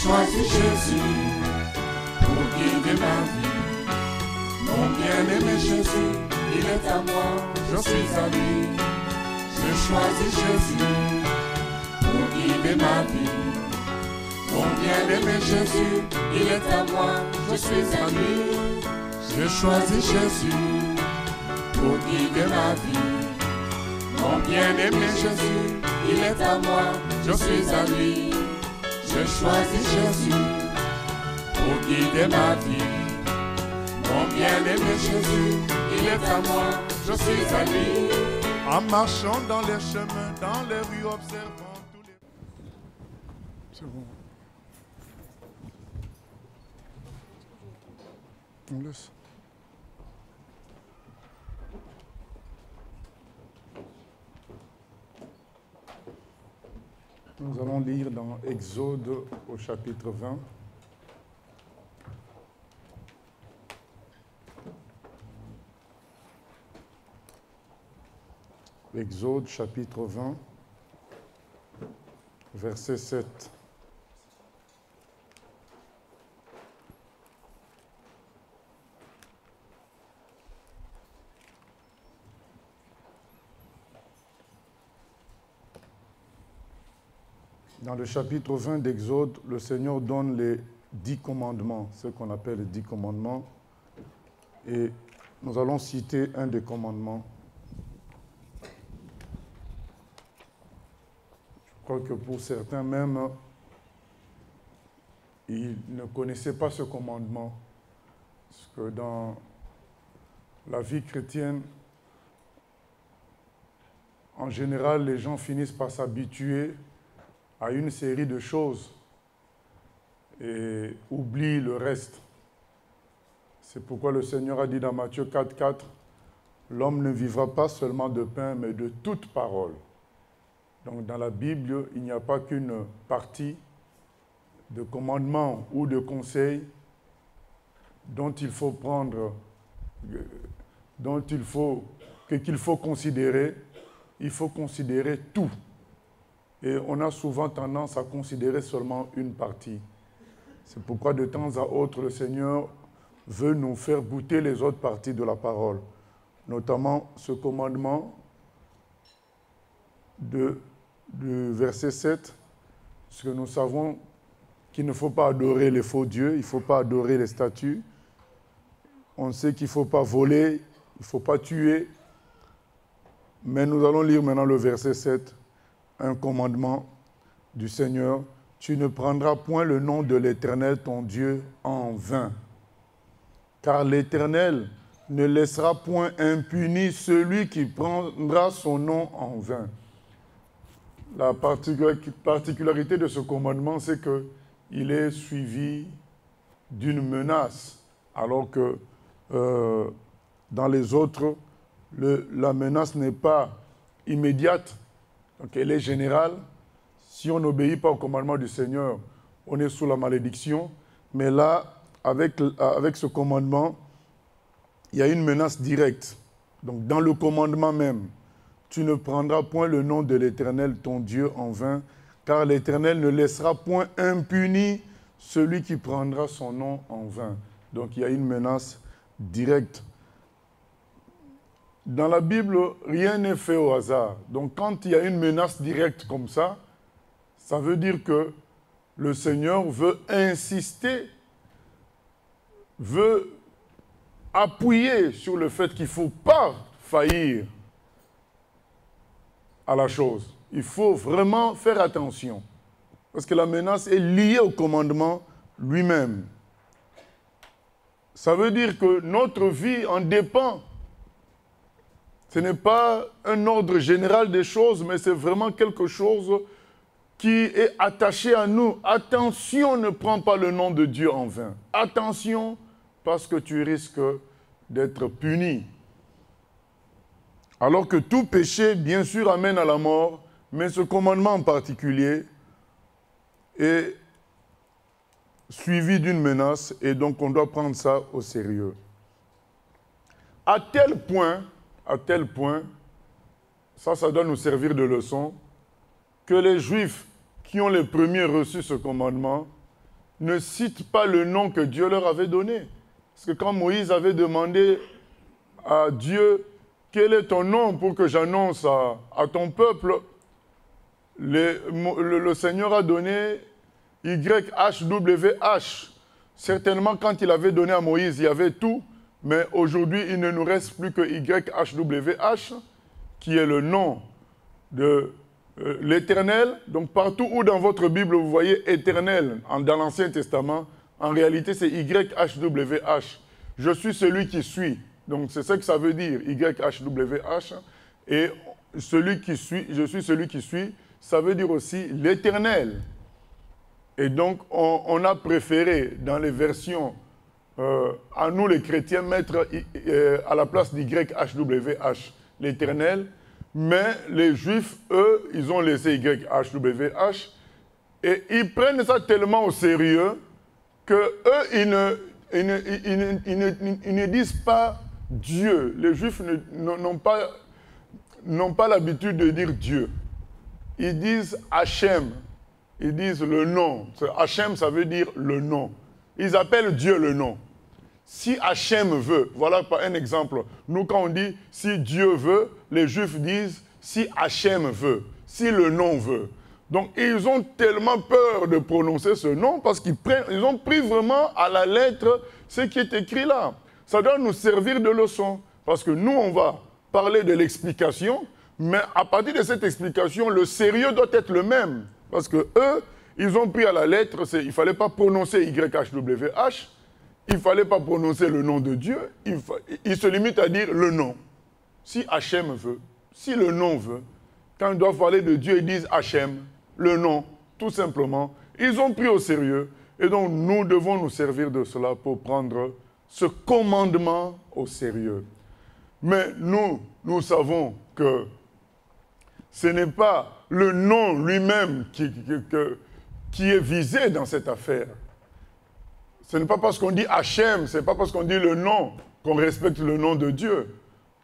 choisi Jésus pour guider ma vie. Mon bien-aimé Jésus, il est à moi, je suis à lui. J'ai choisi Jésus pour guider ma vie. Mon bien-aimé Jésus, il est à moi, je suis à lui. J'ai choisi Jésus pour guider ma vie. Mon bien-aimé Jésus, il est à moi, je suis à lui. J'ai choisi Jésus pour guider ma vie. Mon bien-aimé Jésus, il est à moi, je suis à lui. En marchant dans les chemins, dans les rues, observant tous les... C'est bon. On laisse. Nous allons lire dans Exode au chapitre 20. Exode chapitre 20, verset 7. Dans le chapitre 20 d'Exode, le Seigneur donne les 10 commandements, ce qu'on appelle les 10 commandements. Et nous allons citer un des commandements. Je crois que pour certains même, ils ne connaissaient pas ce commandement. Parce que dans la vie chrétienne, en général, les gens finissent par s'habituer à une série de choses et oublient le reste. C'est pourquoi le Seigneur a dit dans Matthieu 4,4, « L'homme ne vivra pas seulement de pain, mais de toute parole. » Donc dans la Bible, il n'y a pas qu'une partie de commandements ou de conseils dont il faut prendre, qu'il faut considérer. Il faut considérer tout. Et on a souvent tendance à considérer seulement une partie. C'est pourquoi de temps à autre, le Seigneur veut nous faire goûter les autres parties de la parole. Notamment ce commandement du verset 7, parce que nous savons qu'il ne faut pas adorer les faux dieux, il ne faut pas adorer les statues. On sait qu'il ne faut pas voler, il ne faut pas tuer. Mais nous allons lire maintenant le verset 7. Un commandement du Seigneur, tu ne prendras point le nom de l'Éternel ton Dieu en vain, car l'Éternel ne laissera point impuni celui qui prendra son nom en vain. La particularité de ce commandement, c'est qu'il est suivi d'une menace, alors que dans les autres, la menace n'est pas immédiate. Donc elle est générale. Si on n'obéit pas au commandement du Seigneur, on est sous la malédiction. Mais là, avec ce commandement, il y a une menace directe. Donc dans le commandement même, tu ne prendras point le nom de l'Éternel, ton Dieu, en vain, car l'Éternel ne laissera point impuni celui qui prendra son nom en vain. Donc il y a une menace directe. Dans la Bible, rien n'est fait au hasard. Donc quand il y a une menace directe comme ça veut dire que le Seigneur veut insister, veut appuyer sur le fait qu'il ne faut pas faillir à la chose. Il faut vraiment faire attention. Parce que la menace est liée au commandement lui-même. Ça veut dire que notre vie en dépend. Ce n'est pas un ordre général des choses, mais c'est vraiment quelque chose qui est attaché à nous. Attention, ne prends pas le nom de Dieu en vain. Attention, parce que tu risques d'être puni. Alors que tout péché, bien sûr, amène à la mort, mais ce commandement en particulier est suivi d'une menace, et donc on doit prendre ça au sérieux. À tel point, ça doit nous servir de leçon, que les Juifs qui ont les premiers reçu ce commandement ne citent pas le nom que Dieu leur avait donné. Parce que quand Moïse avait demandé à Dieu, quel est ton nom pour que j'annonce à ton peuple, le Seigneur a donné YHWH. Certainement, quand il avait donné à Moïse, il y avait tout, mais aujourd'hui, il ne nous reste plus que YHWH, qui est le nom de l'Éternel. Donc, partout où dans votre Bible, vous voyez Éternel, dans l'Ancien Testament, en réalité, c'est YHWH. Je suis celui qui suis. Donc, c'est ça que ça veut dire, YHWH. Et celui qui suit, je suis celui qui suis, ça veut dire aussi l'Éternel. Et donc, on a préféré, dans les versions, à nous les chrétiens, mettre à la place d'YHWH, l'Éternel. Mais les Juifs, eux, ils ont laissé YHWH. Et ils prennent ça tellement au sérieux qu'eux, ils ne disent pas Dieu. Les Juifs n'ont pas l'habitude de dire Dieu. Ils disent Hachem. Ils disent le nom. Hachem, ça veut dire le nom. Ils appellent Dieu le nom. Si Hachem veut, voilà un exemple. Nous, quand on dit si Dieu veut, les Juifs disent si Hachem veut, si le nom veut. Donc, ils ont tellement peur de prononcer ce nom parce qu'ils ont pris vraiment à la lettre ce qui est écrit là. Ça doit nous servir de leçon. Parce que nous, on va parler de l'explication, mais à partir de cette explication, le sérieux doit être le même. Parce que eux, ils ont pris à la lettre, il ne fallait pas prononcer YHWH, il ne fallait pas prononcer le nom de Dieu, ils se limitent à dire le nom. Si Hachem veut, si le nom veut, quand ils doivent parler de Dieu, ils disent Hachem, le nom, tout simplement. Ils ont pris au sérieux, et donc nous devons nous servir de cela pour prendre ce commandement au sérieux. Mais nous savons que ce n'est pas le nom lui-même qui est visé dans cette affaire. Ce n'est pas parce qu'on dit Hachem, ce n'est pas parce qu'on dit le nom qu'on respecte le nom de Dieu.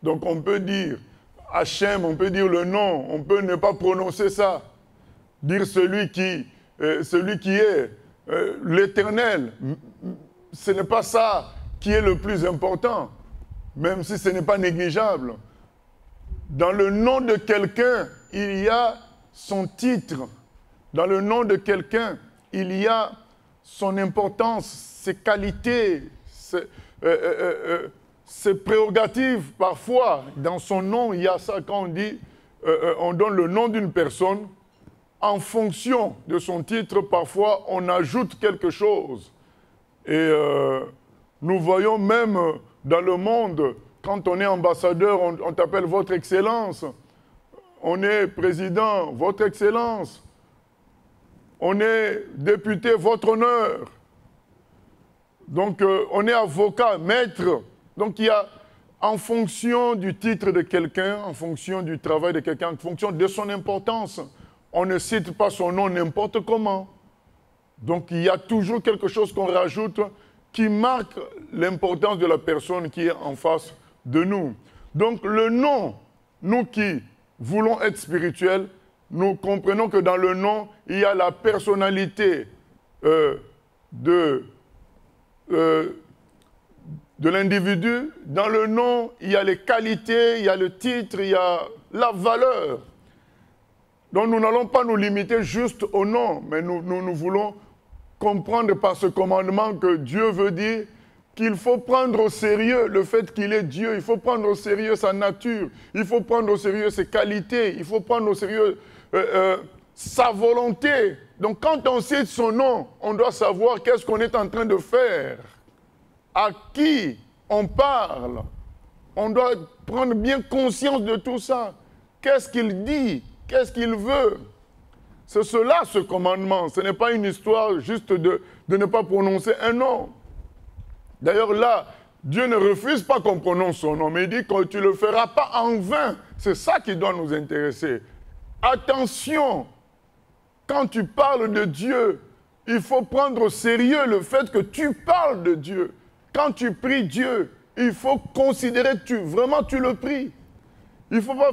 Donc on peut dire Hachem, on peut dire le nom, on peut ne pas prononcer ça. Dire celui qui est l'Éternel. Ce n'est pas ça qui est le plus important, même si ce n'est pas négligeable. Dans le nom de quelqu'un, il y a son titre. Dans le nom de quelqu'un, il y a son importance, ses qualités, ses prérogatives. Parfois, dans son nom, il y a ça quand on dit, on donne le nom d'une personne, en fonction de son titre, parfois, on ajoute quelque chose. Et nous voyons même dans le monde, quand on est ambassadeur, on t'appelle Votre Excellence. On est président, Votre Excellence. On est député, Votre Honneur. Donc, on est avocat, maître. Donc, il y a, en fonction du titre de quelqu'un, en fonction du travail de quelqu'un, en fonction de son importance, on ne cite pas son nom n'importe comment. Donc, il y a toujours quelque chose qu'on rajoute qui marque l'importance de la personne qui est en face de nous. Donc, le nom, nous qui voulons être nous comprenons que dans le nom, il y a la personnalité de l'individu. Dans le nom, il y a les qualités, il y a le titre, il y a la valeur. Donc nous n'allons pas nous limiter juste au nom, mais nous voulons comprendre par ce commandement que Dieu veut dire qu'il faut prendre au sérieux le fait qu'il est Dieu, il faut prendre au sérieux sa nature, il faut prendre au sérieux ses qualités, il faut prendre au sérieux sa volonté. Donc quand on cite son nom, on doit savoir qu'est-ce qu'on est en train de faire, à qui on parle. On doit prendre bien conscience de tout ça. Qu'est-ce qu'il dit? Qu'est-ce qu'il veut? C'est cela, ce commandement. Ce n'est pas une histoire juste de ne pas prononcer un nom. D'ailleurs, là, Dieu ne refuse pas qu'on prononce son nom, mais il dit que tu ne le feras pas en vain. C'est ça qui doit nous intéresser. Attention, quand tu parles de Dieu, il faut prendre au sérieux le fait que tu parles de Dieu. Quand tu pries Dieu, il faut considérer que vraiment tu le pries. Il ne faut pas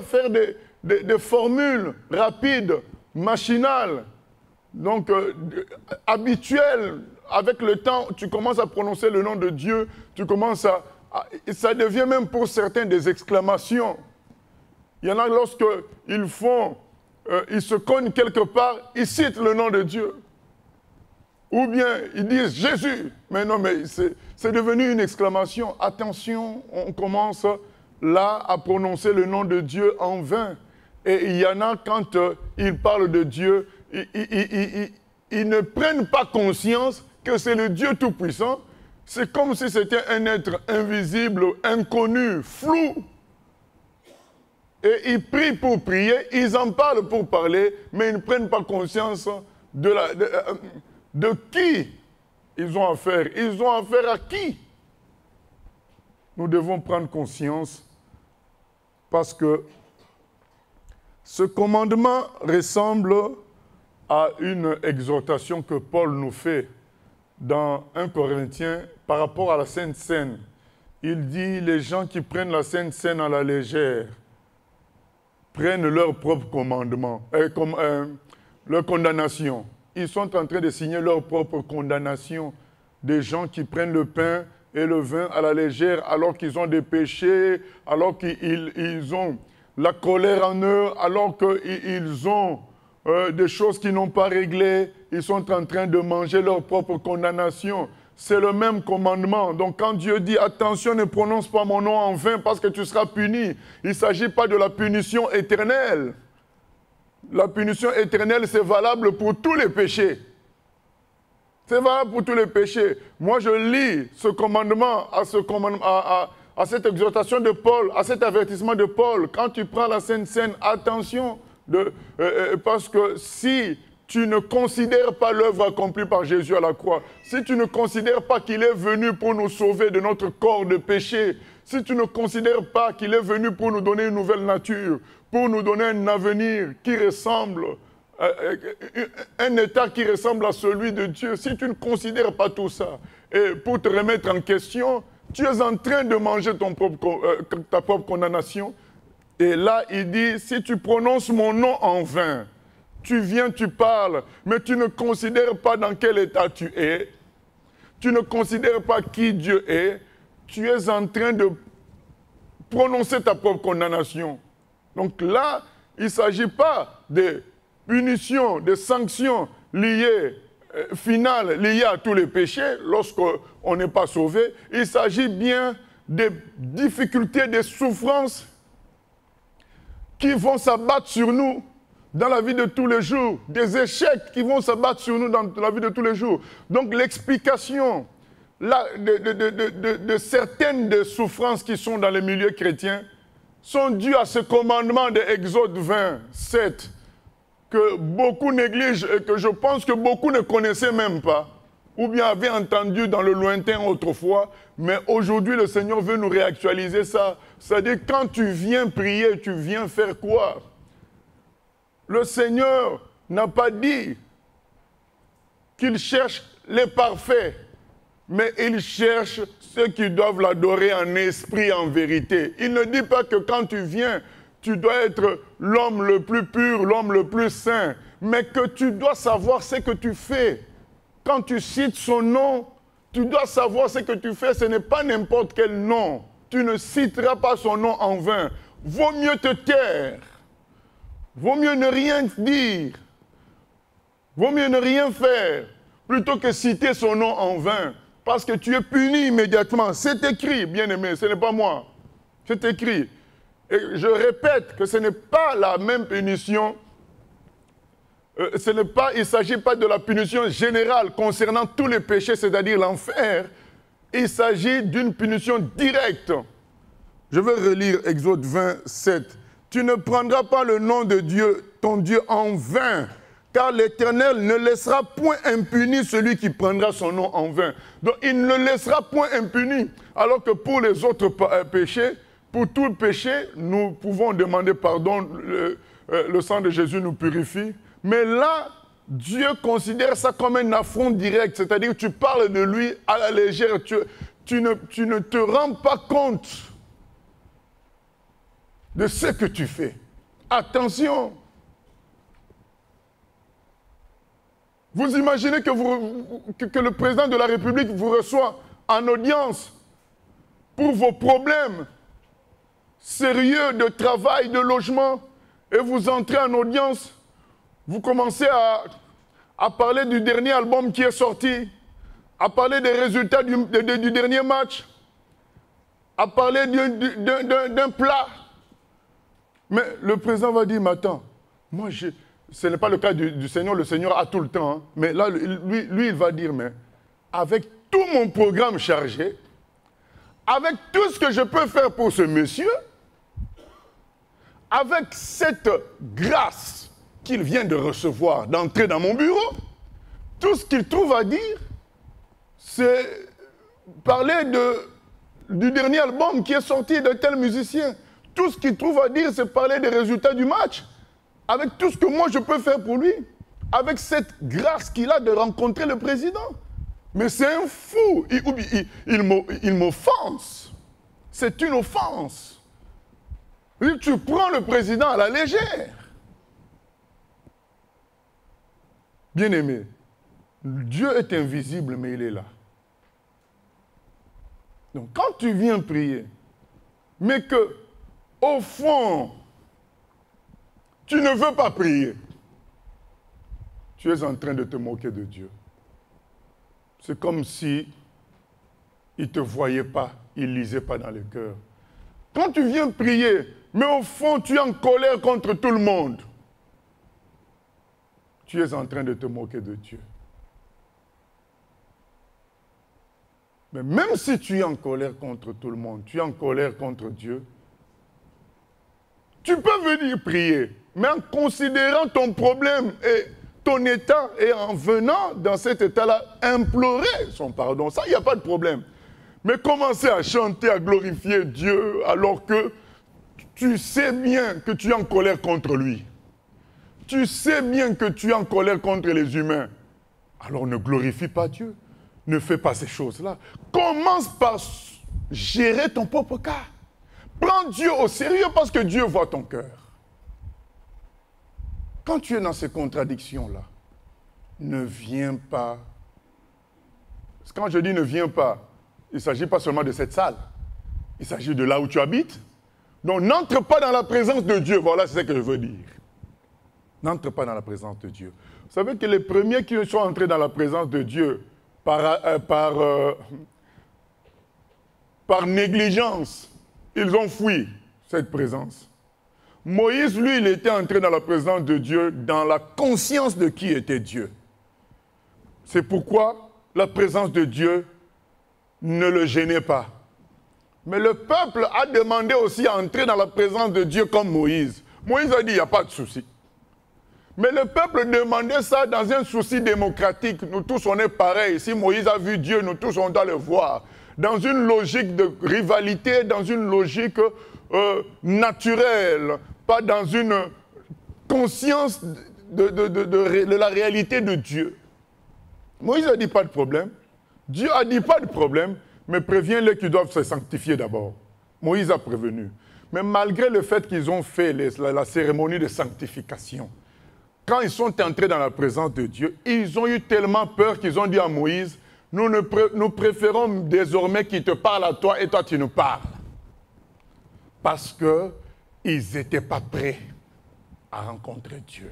faire des formules rapides, machinales. donc, habituel. Avec le temps, tu commences à prononcer le nom de Dieu, tu commences ça devient même pour certains des exclamations. Il y en a lorsqu'ils ils se cognent quelque part, ils citent le nom de Dieu. Ou bien ils disent Jésus. Mais non, mais c'est devenu une exclamation. Attention, on commence là à prononcer le nom de Dieu en vain. Et il y en a quand ils parlent de Dieu, ils ne prennent pas conscience que c'est le Dieu Tout-Puissant. C'est comme si c'était un être invisible, inconnu, flou. Et ils prient pour prier, ils en parlent pour parler, mais ils ne prennent pas conscience de qui ils ont affaire. Ils ont affaire à qui? Nous devons prendre conscience parce que ce commandement ressemble à une exhortation que Paul nous fait dans 1 Corinthiens par rapport à la Sainte Seine. Il dit, les gens qui prennent la Sainte Seine à la légère prennent leur propre commandement, leur condamnation. Ils sont en train de signer leur propre condamnation. Des gens qui prennent le pain et le vin à la légère alors qu'ils ont des péchés, alors qu'ils ont la colère en eux, alors qu'ils ont des choses qu'ils n'ont pas réglées, ils sont en train de manger leur propre condamnation. C'est le même commandement. Donc quand Dieu dit « Attention, ne prononce pas mon nom en vain parce que tu seras puni », il ne s'agit pas de la punition éternelle. La punition éternelle, c'est valable pour tous les péchés. C'est valable pour tous les péchés. Moi, je lis ce commandement, à cette exhortation de Paul, à cet avertissement de Paul. Quand tu prends la Sainte Seine, attention, parce que si tu ne considères pas l'œuvre accomplie par Jésus à la croix, si tu ne considères pas qu'il est venu pour nous sauver de notre corps de péché, si tu ne considères pas qu'il est venu pour nous donner une nouvelle nature, pour nous donner un avenir qui ressemble, un état qui ressemble à celui de Dieu, si tu ne considères pas tout ça, et pour te remettre en question, tu es en train de manger ta propre condamnation. Et là, il dit, si tu prononces mon nom en vain, tu viens, tu parles, mais tu ne considères pas dans quel état tu es, tu ne considères pas qui Dieu est, tu es en train de prononcer ta propre condamnation. Donc là, il ne s'agit pas de punitions, de sanctions liées, finales, liées à tous les péchés lorsqu'on n'est pas sauvé. Il s'agit bien des difficultés, des souffrances qui vont s'abattre sur nous dans la vie de tous les jours, des échecs qui vont s'abattre sur nous dans la vie de tous les jours. Donc l'explication de certaines des souffrances qui sont dans les milieux chrétiens sont dues à ce commandement de Exode 27 que beaucoup négligent et que je pense que beaucoup ne connaissaient même pas ou bien avaient entendu dans le lointain autrefois, mais aujourd'hui le Seigneur veut nous réactualiser ça. C'est-à-dire quand tu viens prier, tu viens faire quoi? Le Seigneur n'a pas dit qu'il cherche les parfaits, mais il cherche ceux qui doivent l'adorer en esprit, en vérité. Il ne dit pas que quand tu viens, tu dois être l'homme le plus pur, l'homme le plus saint, mais que tu dois savoir ce que tu fais. Quand tu cites son nom, tu dois savoir ce que tu fais. Ce n'est pas n'importe quel nom. Tu ne citeras pas son nom en vain. Vaut mieux te taire. Vaut mieux ne rien dire. Vaut mieux ne rien faire plutôt que citer son nom en vain. Parce que tu es puni immédiatement. C'est écrit, bien-aimé, ce n'est pas moi. C'est écrit. Et je répète que ce n'est pas la même punition. Il ne s'agit pas de la punition générale concernant tous les péchés, c'est-à-dire l'enfer. Il s'agit d'une punition directe. Je vais relire Exode 27. Tu ne prendras pas le nom de Dieu, ton Dieu, en vain, car l'Éternel ne laissera point impuni celui qui prendra son nom en vain. Donc il ne le laissera point impuni. Alors que pour les autres péchés, pour tout péché, nous pouvons demander pardon, le sang de Jésus nous purifie. Mais là, Dieu considère ça comme un affront direct, c'est-à-dire que tu parles de lui à la légère, tu ne te rends pas compte de ce que tu fais. Attention! Vous imaginez que le président de la République vous reçoit en audience pour vos problèmes sérieux de travail, de logement, et vous entrez en audience, vous commencez à parler du dernier album qui est sorti, à parler des résultats du dernier match, à parler d'un plat. Mais le président va dire, mais attends, moi, ce n'est pas le cas du Seigneur, le Seigneur a tout le temps. Hein. Mais là, lui, il va dire, mais avec tout mon programme chargé, avec tout ce que je peux faire pour ce monsieur, avec cette grâce qu'il vient de recevoir, d'entrer dans mon bureau, tout ce qu'il trouve à dire, c'est parler du dernier album qui est sorti de tel musicien. Tout ce qu'il trouve à dire, c'est parler des résultats du match. Avec tout ce que moi je peux faire pour lui. Avec cette grâce qu'il a de rencontrer le président. Mais c'est un fou. Il m'offense. C'est une offense. Tu prends le président à la légère. Bien-aimé, Dieu est invisible, mais il est là. Donc quand tu viens prier, mais que, au fond, tu ne veux pas prier, tu es en train de te moquer de Dieu. C'est comme si il ne te voyait pas, il ne lisait pas dans le cœur. Quand tu viens prier, mais au fond, tu es en colère contre tout le monde, tu es en train de te moquer de Dieu. Mais même si tu es en colère contre tout le monde, tu es en colère contre Dieu, tu peux venir prier, mais en considérant ton problème et ton état, et en venant dans cet état-là, implorer son pardon. Ça, il n'y a pas de problème. Mais commencer à chanter, à glorifier Dieu, alors que tu sais bien que tu es en colère contre lui. Tu sais bien que tu es en colère contre les humains. Alors ne glorifie pas Dieu. Ne fais pas ces choses-là. Commence par gérer ton propre cas. Prends Dieu au sérieux parce que Dieu voit ton cœur. Quand tu es dans ces contradictions-là, ne viens pas. Quand je dis ne viens pas, il ne s'agit pas seulement de cette salle. Il s'agit de là où tu habites. Donc n'entre pas dans la présence de Dieu. Voilà, c'est ce que je veux dire. N'entre pas dans la présence de Dieu. Vous savez que les premiers qui sont entrés dans la présence de Dieu par négligence, ils ont fui cette présence. Moïse, lui, il était entré dans la présence de Dieu dans la conscience de qui était Dieu. C'est pourquoi la présence de Dieu ne le gênait pas. Mais le peuple a demandé aussi à entrer dans la présence de Dieu comme Moïse. Moïse a dit, il n'y a pas de souci. Mais le peuple demandait ça dans un souci démocratique. Nous tous, on est pareils. Si Moïse a vu Dieu, nous tous, on doit le voir. Dans une logique de rivalité, dans une logique naturelle, pas dans une conscience de la réalité de Dieu. Moïse a dit pas de problème. Dieu a dit pas de problème, mais préviens-les qu'ils doivent se sanctifier d'abord. Moïse a prévenu. Mais malgré le fait qu'ils ont fait la cérémonie de sanctification, quand ils sont entrés dans la présence de Dieu, ils ont eu tellement peur qu'ils ont dit à Moïse, nous préférons désormais qu'il te parle à toi et toi tu nous parles. Parce qu'ils n'étaient pas prêts à rencontrer Dieu.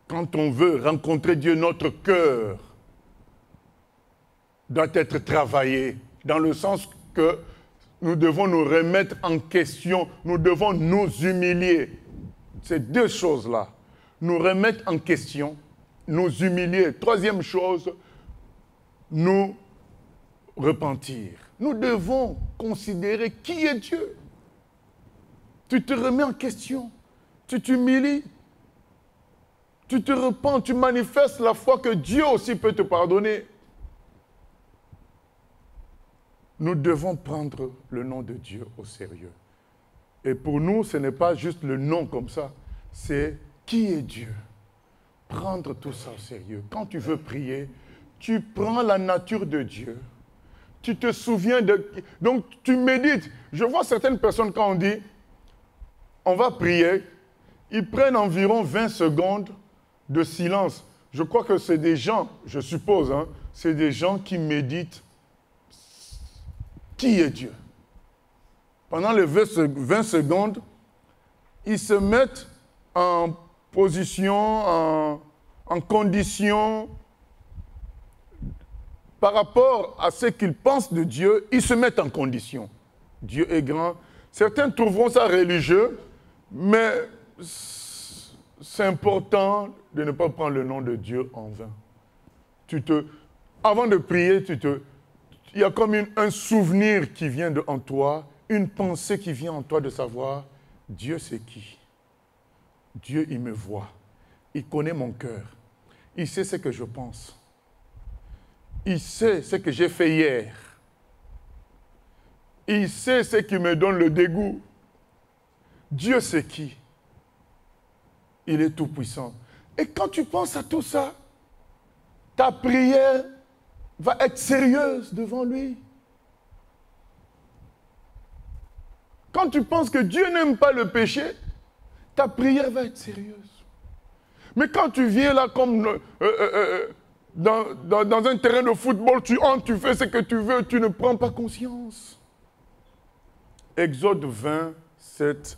Quand on veut rencontrer Dieu, notre cœur doit être travaillé, dans le sens que nous devons nous remettre en question, nous devons nous humilier. Ces deux choses-là, nous remettre en question, nous humilier. Troisième chose, nous repentir. Nous devons considérer qui est Dieu. Tu te remets en question, tu t'humilies, tu te repens, tu manifestes la foi que Dieu aussi peut te pardonner. Nous devons prendre le nom de Dieu au sérieux. Et pour nous, ce n'est pas juste le nom comme ça, c'est qui est Dieu. Prendre tout ça au sérieux. Quand tu veux prier, tu prends la nature de Dieu. Tu te souviens de... Donc, tu médites. Je vois certaines personnes, quand on dit, on va prier, ils prennent environ 20 secondes de silence je crois que c'est des gens, je suppose, hein, c'est des gens qui méditent qui est Dieu. Pendant les 20 secondes, ils se mettent en position, en condition, par rapport à ce qu'ils pensent de Dieu, ils se mettent en condition. Dieu est grand. Certains trouveront ça religieux, mais c'est important de ne pas prendre le nom de Dieu en vain. Avant de prier, il y a comme un souvenir qui vient en toi, une pensée qui vient en toi de savoir, Dieu c'est qui? Dieu, il me voit. Il connaît mon cœur. Il sait ce que je pense. Il sait ce que j'ai fait hier. Il sait ce qui me donne le dégoût. Dieu c'est qui? Il est tout puissant. Et quand tu penses à tout ça, ta prière va être sérieuse devant lui. Quand tu penses que Dieu n'aime pas le péché, ta prière va être sérieuse. Mais quand tu viens là comme dans un terrain de football, tu entres, tu fais ce que tu veux, tu ne prends pas conscience. Exode 20, 7,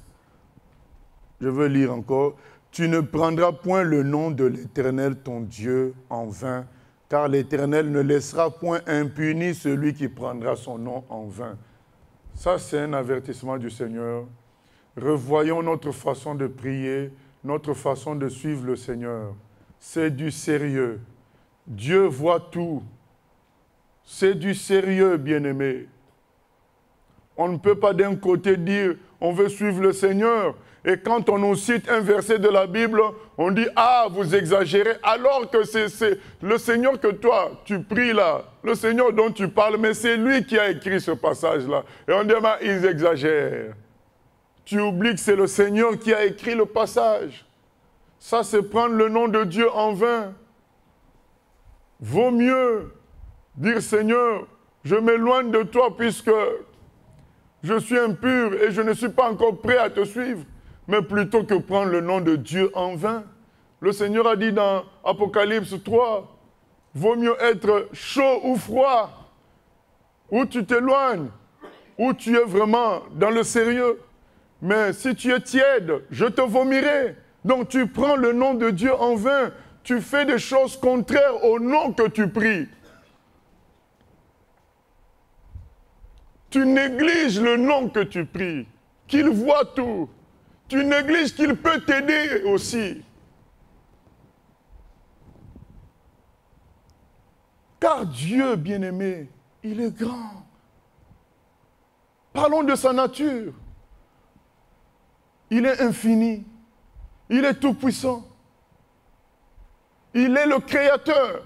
je veux lire encore. Tu ne prendras point le nom de l'Éternel ton Dieu en vain, car l'Éternel ne laissera point impuni celui qui prendra son nom en vain. Ça, c'est un avertissement du Seigneur. Revoyons notre façon de prier, notre façon de suivre le Seigneur. C'est du sérieux. Dieu voit tout. C'est du sérieux, bien-aimé. On ne peut pas d'un côté dire on veut suivre le Seigneur et quand on nous cite un verset de la Bible, on dit « Ah, vous exagérez » alors que c'est le Seigneur que toi, tu pries là, le Seigneur dont tu parles, mais c'est lui qui a écrit ce passage-là. Et on dit « Ils exagèrent ». Tu oublies que c'est le Seigneur qui a écrit le passage. Ça, c'est prendre le nom de Dieu en vain. Vaut mieux dire « Seigneur, je m'éloigne de toi puisque je suis impur et je ne suis pas encore prêt à te suivre. » Mais plutôt que prendre le nom de Dieu en vain. Le Seigneur a dit dans Apocalypse 3, vaut mieux être chaud ou froid, ou tu t'éloignes, ou tu es vraiment dans le sérieux. Mais si tu es tiède, je te vomirai. Donc tu prends le nom de Dieu en vain, tu fais des choses contraires au nom que tu pries. Tu négliges le nom que tu pries, qu'il voit tout. Tu négliges qu'il peut t'aider aussi. Car Dieu, bien-aimé, il est grand. Parlons de sa nature. Il est infini. Il est tout-puissant. Il est le Créateur.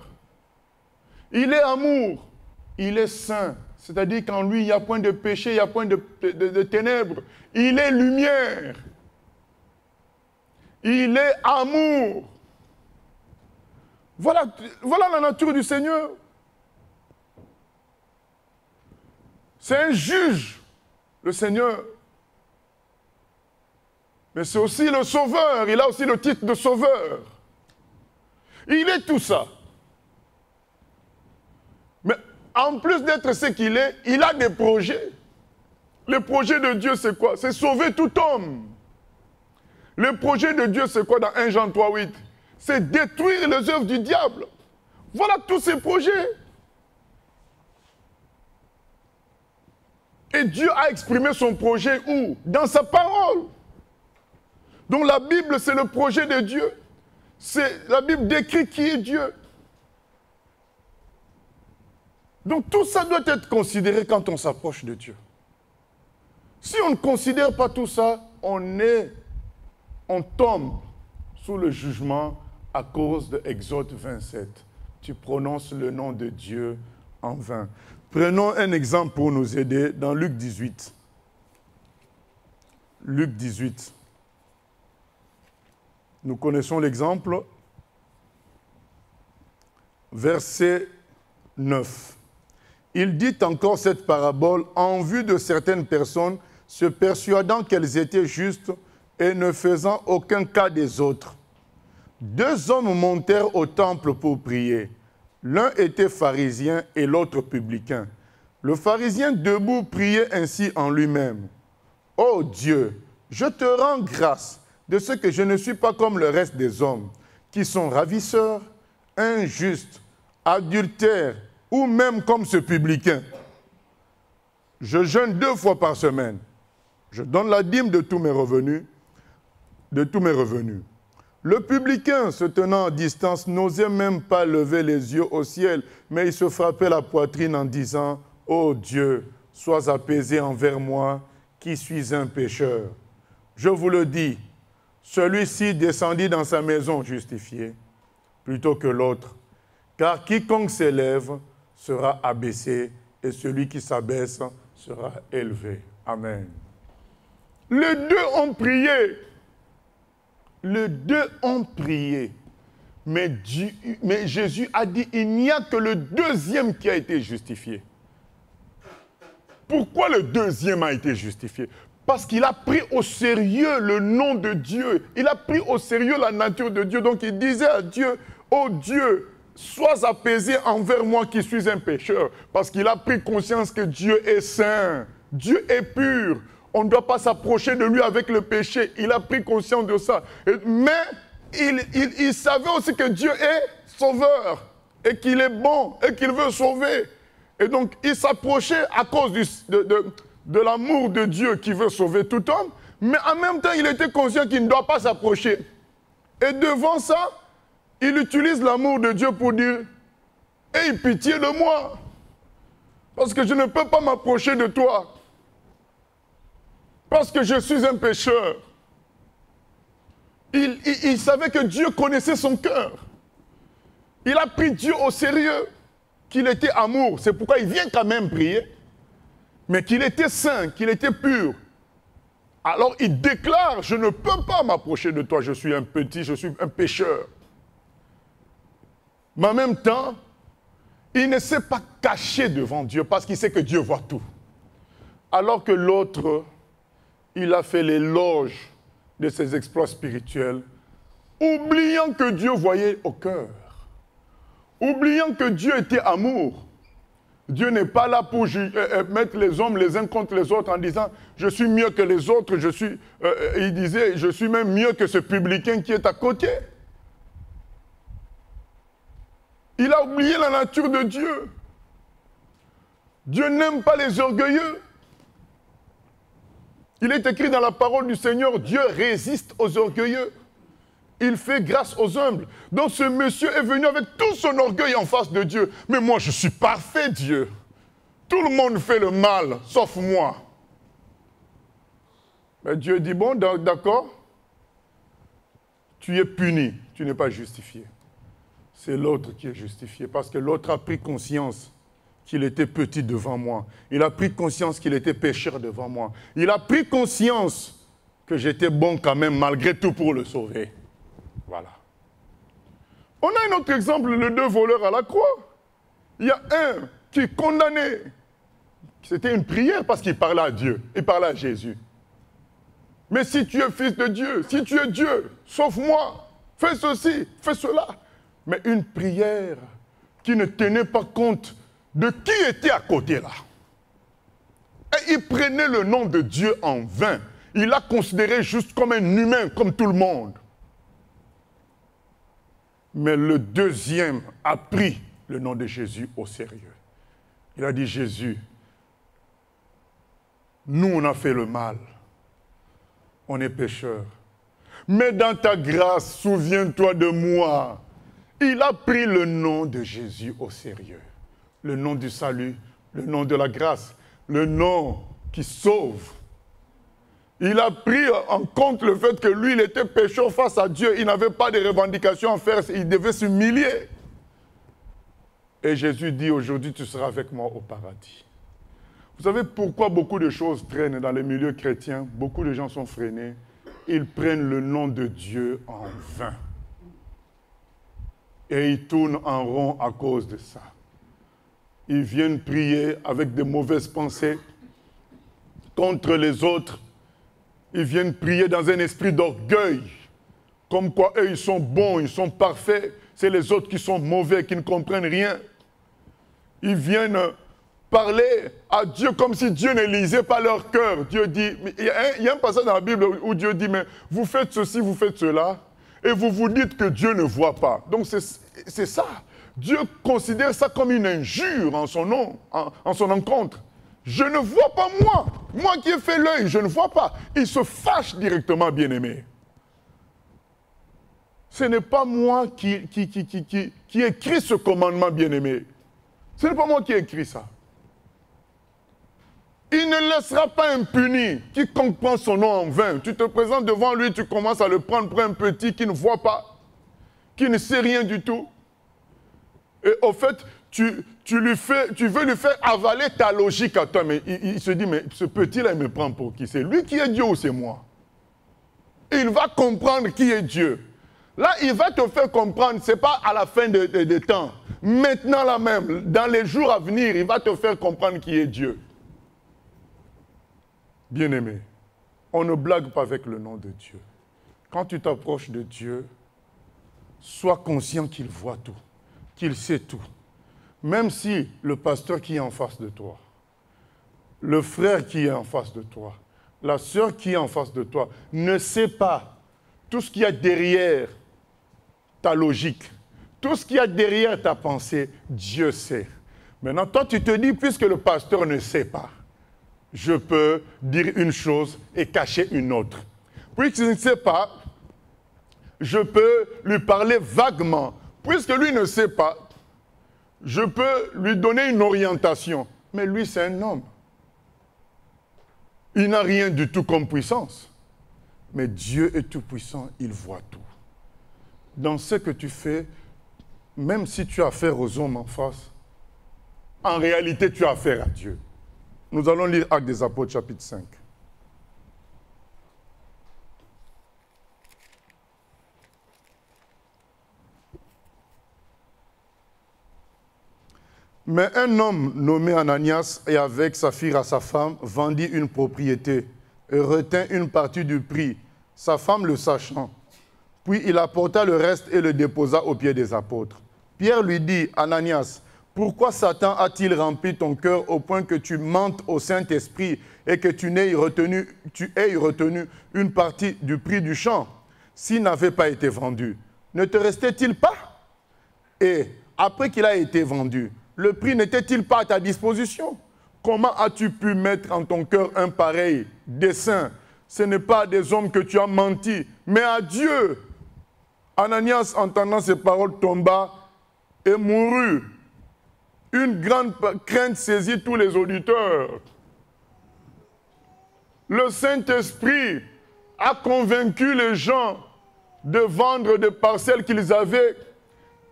Il est amour. Il est saint. C'est-à-dire qu'en lui, il n'y a point de péché, il n'y a point de ténèbres. Il est lumière. Il est amour. Voilà la nature du Seigneur. C'est un juge, le Seigneur. Mais c'est aussi le sauveur. Il a aussi le titre de sauveur. Il est tout ça. Mais en plus d'être ce qu'il est, il a des projets. Le projet de Dieu, c'est quoi? C'est sauver tout homme. Le projet de Dieu, c'est quoi dans 1 Jean 3, 8? C'est détruire les œuvres du diable. Voilà tous ses projets. Et Dieu a exprimé son projet où? Dans sa parole. Donc la Bible, c'est le projet de Dieu. La Bible décrit qui est Dieu. Donc tout ça doit être considéré quand on s'approche de Dieu. Si on ne considère pas tout ça, on tombe sous le jugement à cause de Exode 27. Tu prononces le nom de Dieu en vain. Prenons un exemple pour nous aider dans Luc 18. Luc 18. Nous connaissons l'exemple. Verset 9. Il dit encore cette parabole en vue de certaines personnes se persuadant qu'elles étaient justes et ne faisant aucun cas des autres. 2 hommes montèrent au temple pour prier. L'un était pharisien et l'autre publicain. Le pharisien debout priait ainsi en lui-même. « Ô Dieu, je te rends grâce de ce que je ne suis pas comme le reste des hommes, qui sont ravisseurs, injustes, adultères, ou même comme ce publicain. Je jeûne 2 fois par semaine. Je donne la dîme de tous mes revenus. Le publicain, se tenant à distance, n'osait même pas lever les yeux au ciel, mais il se frappait la poitrine en disant, « Ô Dieu, sois apaisé envers moi, qui suis un pécheur. » Je vous le dis, celui-ci descendit dans sa maison justifié, plutôt que l'autre. Car quiconque s'élève sera abaissé, et celui qui s'abaisse sera élevé. Amen. Les 2 ont prié. Les 2 ont prié. Mais Jésus a dit, il n'y a que le 2e qui a été justifié. Pourquoi le 2e a été justifié? Parce qu'il a pris au sérieux le nom de Dieu. Il a pris au sérieux la nature de Dieu. Donc il disait à Dieu, « Oh Dieu, sois apaisé envers moi qui suis un pécheur. » Parce qu'il a pris conscience que Dieu est saint. Dieu est pur. On ne doit pas s'approcher de lui avec le péché. Il a pris conscience de ça. Mais il savait aussi que Dieu est sauveur et qu'il est bon et qu'il veut sauver. Et donc, il s'approchait à cause de l'amour de Dieu qui veut sauver tout homme. Mais en même temps, il était conscient qu'il ne doit pas s'approcher. Et devant ça, il utilise l'amour de Dieu pour dire « Aie pitié de moi, parce que je ne peux pas m'approcher de toi. » Parce que je suis un pécheur. Il savait que Dieu connaissait son cœur. Il a pris Dieu au sérieux, qu'il était amour. C'est pourquoi il vient quand même prier. Mais qu'il était saint, qu'il était pur. Alors il déclare, je ne peux pas m'approcher de toi, je suis un petit, je suis un pécheur. Mais en même temps, il ne s'est pas caché devant Dieu parce qu'il sait que Dieu voit tout. Alors que l'autre, il a fait l'éloge de ses exploits spirituels, oubliant que Dieu voyait au cœur, oubliant que Dieu était amour. Dieu n'est pas là pour mettre les hommes les uns contre les autres en disant « je suis mieux que les autres, il disait « je suis même mieux que ce publicain qui est à côté ». Il a oublié la nature de Dieu. Dieu n'aime pas les orgueilleux. Il est écrit dans la parole du Seigneur, Dieu résiste aux orgueilleux. Il fait grâce aux humbles. Donc ce monsieur est venu avec tout son orgueil en face de Dieu. Mais moi, je suis parfait, Dieu. Tout le monde fait le mal, sauf moi. Mais Dieu dit, bon, d'accord, tu es puni, tu n'es pas justifié. C'est l'autre qui est justifié, parce que l'autre a pris conscience qu'il était petit devant moi. Il a pris conscience qu'il était pécheur devant moi. Il a pris conscience que j'étais bon quand même, malgré tout, pour le sauver. Voilà. On a un autre exemple, les 2 voleurs à la croix. Il y a un qui est condamné. C'était une prière parce qu'il parlait à Dieu, il parlait à Jésus. Mais si tu es fils de Dieu, si tu es Dieu, sauve-moi, fais ceci, fais cela. Mais une prière qui ne tenait pas compte de qui était à côté là. Et il prenait le nom de Dieu en vain. Il l'a considéré juste comme un humain, comme tout le monde. Mais le 2e a pris le nom de Jésus au sérieux. Il a dit, Jésus, nous on a fait le mal. On est pécheurs. Mais dans ta grâce, souviens-toi de moi. Il a pris le nom de Jésus au sérieux. Le nom du salut, le nom de la grâce, le nom qui sauve. Il a pris en compte le fait que lui, il était pécheur face à Dieu. Il n'avait pas de revendications à faire, il devait s'humilier. Et Jésus dit, aujourd'hui, tu seras avec moi au paradis. Vous savez pourquoi beaucoup de choses traînent dans les milieux chrétiens? Beaucoup de gens sont freinés. Ils prennent le nom de Dieu en vain. Et ils tournent en rond à cause de ça. Ils viennent prier avec de mauvaises pensées contre les autres. Ils viennent prier dans un esprit d'orgueil. Comme quoi, eux, ils sont bons, ils sont parfaits. C'est les autres qui sont mauvais, qui ne comprennent rien. Ils viennent parler à Dieu comme si Dieu ne lisait pas leur cœur. Dieu dit, il y a un passage dans la Bible où Dieu dit, mais vous faites ceci, vous faites cela, et vous vous dites que Dieu ne voit pas. Donc c'est ça. Dieu considère ça comme une injure en son nom, en son encontre. Je ne vois pas moi. Moi qui ai fait l'œil, je ne vois pas. Il se fâche directement, bien-aimé. Ce n'est pas moi qui écris ce commandement, bien-aimé. Ce n'est pas moi qui ai écrit ça. Il ne laissera pas impuni quiconque prend son nom en vain. Tu te présentes devant lui, tu commences à le prendre pour un petit qui ne voit pas, qui ne sait rien du tout. Et au fait, tu veux lui faire avaler ta logique à toi. Mais il se dit, mais ce petit-là, il me prend pour qui? C'est lui qui est Dieu ou c'est moi? Il va comprendre qui est Dieu. Là, il va te faire comprendre, ce n'est pas à la fin des temps. Maintenant, là même, dans les jours à venir, il va te faire comprendre qui est Dieu. Bien-aimé, on ne blague pas avec le nom de Dieu. Quand tu t'approches de Dieu, sois conscient qu'il voit tout, qu'il sait tout. Même si le pasteur qui est en face de toi, le frère qui est en face de toi, la sœur qui est en face de toi, ne sait pas tout ce qu'il y a derrière ta logique, tout ce qu'il y a derrière ta pensée, Dieu sait. Maintenant, toi, tu te dis, puisque le pasteur ne sait pas, je peux dire une chose et cacher une autre. Puisqu'il ne sait pas, je peux lui parler vaguement. Puisque lui ne sait pas, je peux lui donner une orientation. Mais lui, c'est un homme. Il n'a rien du tout comme puissance. Mais Dieu est tout puissant, il voit tout. Dans ce que tu fais, même si tu as affaire aux hommes en face, en réalité, tu as affaire à Dieu. Nous allons lire Actes des Apôtres, chapitre 5. Mais un homme nommé Ananias et avec Saphira, sa femme, vendit une propriété et retint une partie du prix, sa femme le sachant. Puis il apporta le reste et le déposa aux pieds des apôtres. Pierre lui dit, Ananias, pourquoi Satan a-t-il rempli ton cœur au point que tu mentes au Saint-Esprit et que tu aies retenu une partie du prix du champ, s'il n'avait pas été vendu? Ne te restait-il pas? Et après qu'il a été vendu, le prix n'était-il pas à ta disposition? Comment as-tu pu mettre en ton cœur un pareil dessein? Ce n'est pas à des hommes que tu as menti, mais à Dieu. Ananias, entendant ces paroles, tomba et mourut. Une grande crainte saisit tous les auditeurs. Le Saint-Esprit a convaincu les gens de vendre des parcelles qu'ils avaient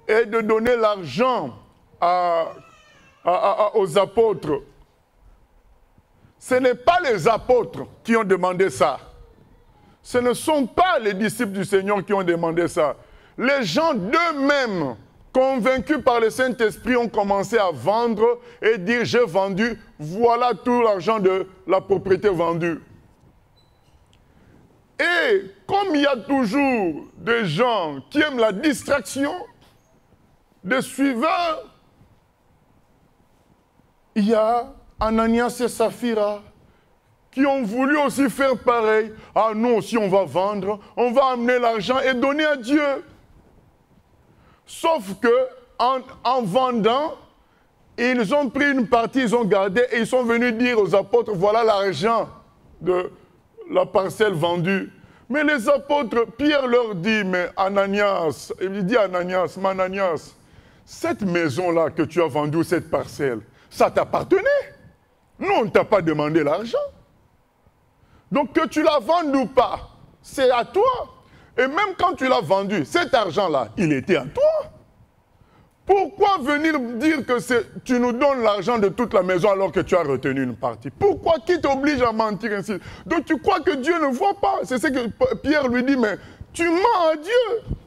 et de donner l'argent aux apôtres. Ce n'est pas les apôtres qui ont demandé ça. Ce ne sont pas les disciples du Seigneur qui ont demandé ça. Les gens d'eux-mêmes, convaincus par le Saint-Esprit, ont commencé à vendre et dire « j'ai vendu, voilà tout l'argent de la propriété vendue ». Et comme il y a toujours des gens qui aiment la distraction, des suiveurs, il y a Ananias et Saphira qui ont voulu aussi faire pareil. Ah, nous aussi on va vendre, on va amener l'argent et donner à Dieu. Sauf que en vendant, ils ont pris une partie, ils ont gardé et ils sont venus dire aux apôtres, voilà l'argent de la parcelle vendue. Mais les apôtres, Pierre leur dit, mais Ananias, il dit à Ananias, mais Ananias, cette maison-là que tu as vendue, cette parcelle, ça t'appartenait. Nous, on ne t'a pas demandé l'argent. Donc que tu la vendes ou pas, c'est à toi. Et même quand tu l'as vendu, cet argent-là, il était à toi. Pourquoi venir dire que tu nous donnes l'argent de toute la maison alors que tu as retenu une partie? Pourquoi? Qui t'oblige à mentir ainsi? Donc tu crois que Dieu ne voit pas? C'est ce que Pierre lui dit, mais tu mens à Dieu.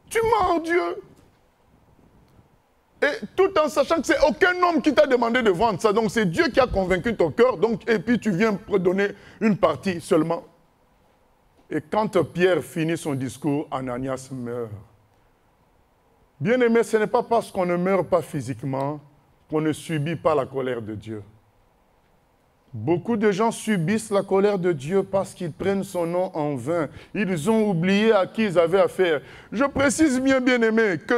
Tu mens à Dieu. Et tout en sachant que c'est aucun homme qui t'a demandé de vendre ça. Donc c'est Dieu qui a convaincu ton cœur. Donc, et puis tu viens donner une partie seulement. Et quand Pierre finit son discours, Ananias meurt. Bien-aimé, ce n'est pas parce qu'on ne meurt pas physiquement qu'on ne subit pas la colère de Dieu. Beaucoup de gens subissent la colère de Dieu parce qu'ils prennent son nom en vain. Ils ont oublié à qui ils avaient affaire. Je précise bien-aimé, que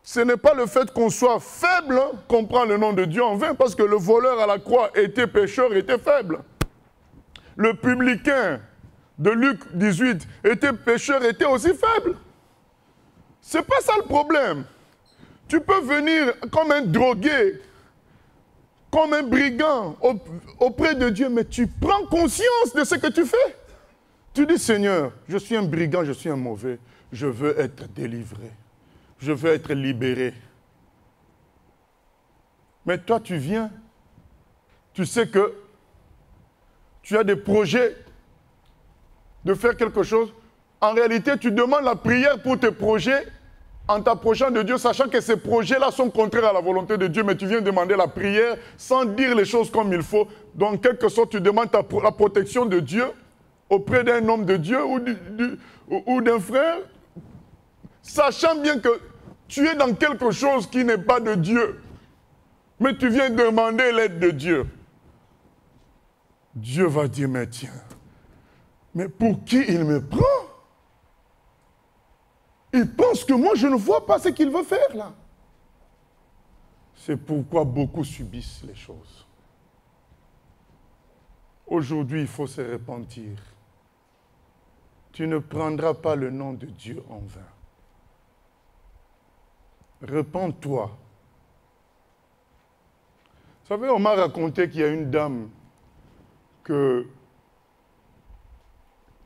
ce n'est pas le fait qu'on soit faible qu'on prend le nom de Dieu en vain, parce que le voleur à la croix était pécheur, était faible. Le publicain de Luc 18 était pécheur, était aussi faible. Ce n'est pas ça le problème. Tu peux venir comme un drogué, comme un brigand auprès de Dieu, mais tu prends conscience de ce que tu fais. Tu dis, Seigneur, je suis un brigand, je suis un mauvais, je veux être délivré, je veux être libéré. Mais toi, tu viens, tu sais que tu as des projets de faire quelque chose. En réalité, tu demandes la prière pour tes projets en t'approchant de Dieu, sachant que ces projets-là sont contraires à la volonté de Dieu, mais tu viens demander la prière sans dire les choses comme il faut. Donc, en quelque sorte, tu demandes la protection de Dieu auprès d'un homme de Dieu ou d'un frère, sachant bien que tu es dans quelque chose qui n'est pas de Dieu, mais tu viens demander l'aide de Dieu. Dieu va dire, mais tiens, mais pour qui il me prend? Il pense que moi, je ne vois pas ce qu'il veut faire là. C'est pourquoi beaucoup subissent les choses. Aujourd'hui, il faut se repentir. Tu ne prendras pas le nom de Dieu en vain. Repens-toi. Vous savez, on m'a raconté qu'il y a une dame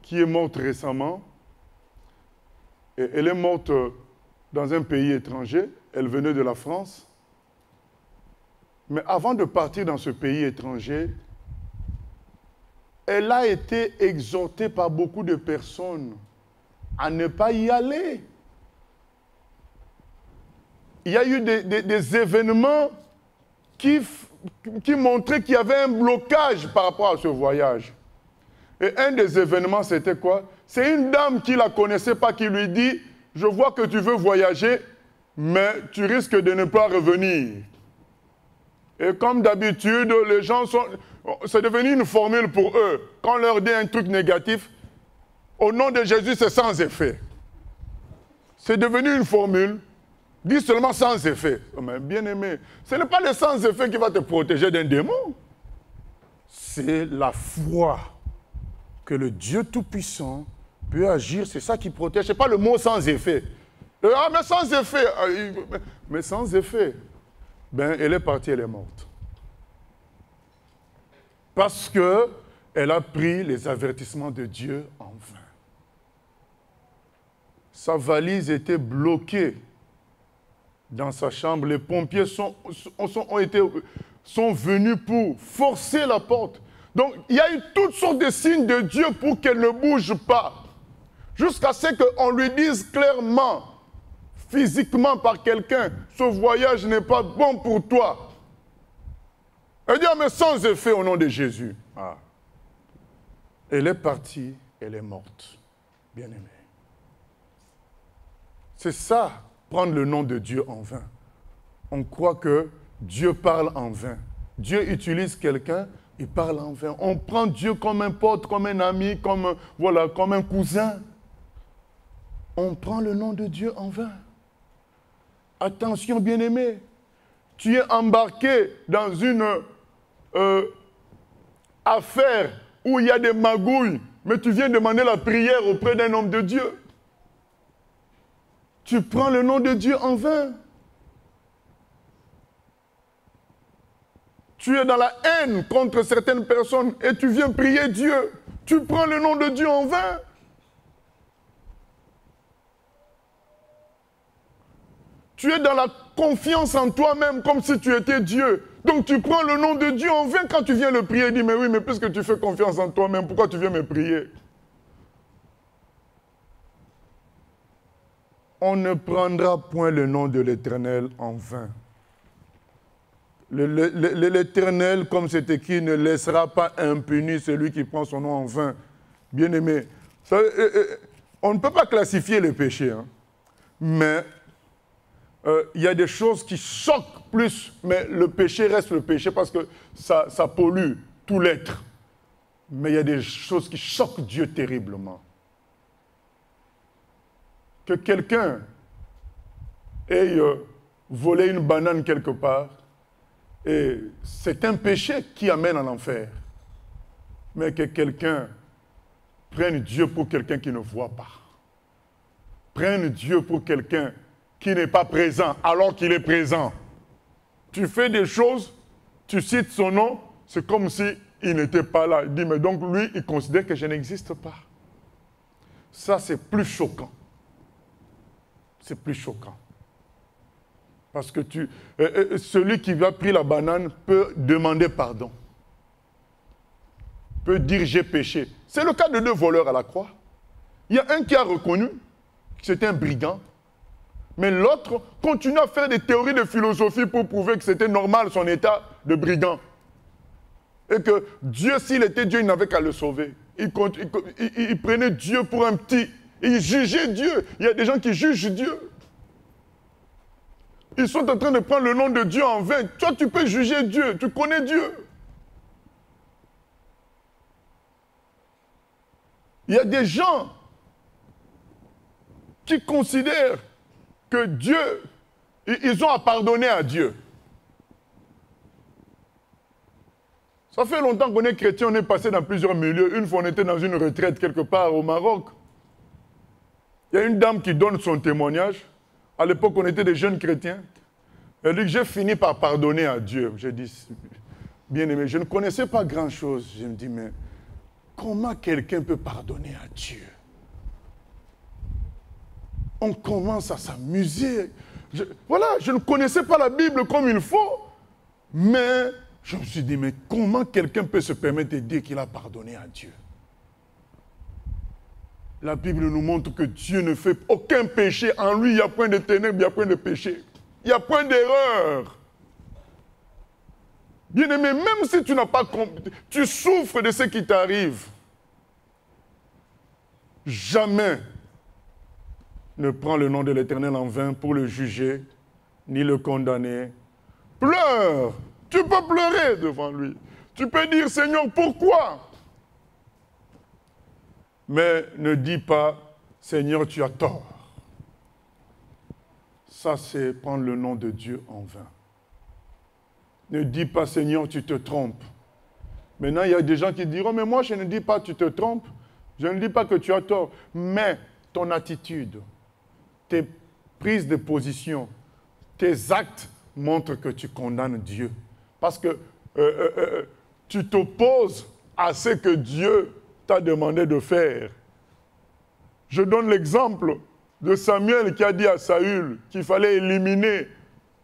qui est morte récemment. Et elle est morte dans un pays étranger. Elle venait de la France. Mais avant de partir dans ce pays étranger, elle a été exhortée par beaucoup de personnes à ne pas y aller. Il y a eu des événements qui montraient qu'il y avait un blocage par rapport à ce voyage. Et un des événements, c'était quoi? C'est une dame qui ne la connaissait pas qui lui dit « Je vois que tu veux voyager, mais tu risques de ne pas revenir. » Et comme d'habitude, les gens sont... C'est devenu une formule pour eux. Quand on leur dit un truc négatif, au nom de Jésus, c'est sans effet. C'est devenu une formule. Dis seulement sans effet. Mais bien aimé, ce n'est pas le sans effet qui va te protéger d'un démon. C'est la foi que le Dieu Tout-Puissant peut agir. C'est ça qui protège. Ce n'est pas le mot sans effet. Ah, mais sans effet. Mais sans effet. Ben, elle est partie, elle est morte. Parce qu'elle a pris les avertissements de Dieu en vain. Sa valise était bloquée dans sa chambre. Les pompiers sont venus pour forcer la porte. Donc, il y a eu toutes sortes de signes de Dieu pour qu'elle ne bouge pas. Jusqu'à ce qu'on lui dise clairement, physiquement par quelqu'un, ce voyage n'est pas bon pour toi. Elle dit, ah, mais sans effet au nom de Jésus. Ah. Elle est partie, elle est morte. Bien-aimée. C'est ça, prendre le nom de Dieu en vain. On croit que Dieu parle en vain. Dieu utilise quelqu'un, il parle en vain. On prend Dieu comme un pote, comme un ami, comme un cousin. On prend le nom de Dieu en vain. Attention, bien-aimé. Tu es embarqué dans une affaire où il y a des magouilles, mais tu viens demander la prière auprès d'un homme de Dieu. Tu prends le nom de Dieu en vain. Tu es dans la haine contre certaines personnes et tu viens prier Dieu. Tu prends le nom de Dieu en vain. Tu es dans la confiance en toi-même comme si tu étais Dieu. Donc tu prends le nom de Dieu en vain quand tu viens le prier. Dis, mais oui, mais puisque tu fais confiance en toi-même, pourquoi tu viens me prier? On ne prendra point le nom de l'Éternel en vain. L'Éternel, comme c'est écrit, ne laissera pas impuni celui qui prend son nom en vain. Bien-aimé, on ne peut pas classifier le péché, hein, mais il y a des choses qui choquent plus, mais le péché reste le péché parce que ça pollue tout l'être. Mais il y a des choses qui choquent Dieu terriblement. Que quelqu'un ait volé une banane quelque part, et c'est un péché qui amène à l'enfer. Mais que quelqu'un prenne Dieu pour quelqu'un qui ne voit pas. Prenne Dieu pour quelqu'un qui n'est pas présent alors qu'il est présent. Tu fais des choses, tu cites son nom, c'est comme s'il n'était pas là. Il dit, mais donc lui, il considère que je n'existe pas. Ça, c'est plus choquant. C'est plus choquant. Parce que celui qui a pris la banane peut demander pardon. Peut dire j'ai péché. C'est le cas de 2 voleurs à la croix. Il y a un qui a reconnu que c'était un brigand, mais l'autre continue à faire des théories de philosophie pour prouver que c'était normal son état de brigand. Et que Dieu, s'il était Dieu, il n'avait qu'à le sauver. Il prenait Dieu pour un petit. Il jugeait Dieu. Il y a des gens qui jugent Dieu. Ils sont en train de prendre le nom de Dieu en vain. Toi, tu peux juger Dieu. Tu connais Dieu. Il y a des gens qui considèrent que Dieu, ils ont à pardonner à Dieu. Ça fait longtemps qu'on est chrétien, on est passé dans plusieurs milieux. Une fois, on était dans une retraite quelque part au Maroc. Il y a une dame qui donne son témoignage. À l'époque, on était des jeunes chrétiens. Elle dit que j'ai fini par pardonner à Dieu. J'ai dit, bien aimé, je ne connaissais pas grand-chose. Je me dis, mais comment quelqu'un peut pardonner à Dieu? On commence à s'amuser. Voilà, je ne connaissais pas la Bible comme il faut, mais je me suis dit, mais comment quelqu'un peut se permettre de dire qu'il a pardonné à Dieu? La Bible nous montre que Dieu ne fait aucun péché. En lui, il n'y a point de ténèbres, il n'y a point de péché. Il n'y a point d'erreur. Bien-aimé, même si tu n'as pas compris, tu souffres de ce qui t'arrive. Jamais ne prends le nom de l'Éternel en vain pour le juger, ni le condamner. Pleure. Tu peux pleurer devant lui. Tu peux dire, Seigneur, pourquoi? Mais ne dis pas, Seigneur, tu as tort. Ça, c'est prendre le nom de Dieu en vain. Ne dis pas, Seigneur, tu te trompes. Maintenant, il y a des gens qui diront, mais moi, je ne dis pas tu te trompes. Je ne dis pas que tu as tort. Mais ton attitude, tes prises de position, tes actes montrent que tu condamnes Dieu. Parce que tu t'opposes à ce que Dieu t'a demandé de faire. Je donne l'exemple de Samuel qui a dit à Saül qu'il fallait éliminer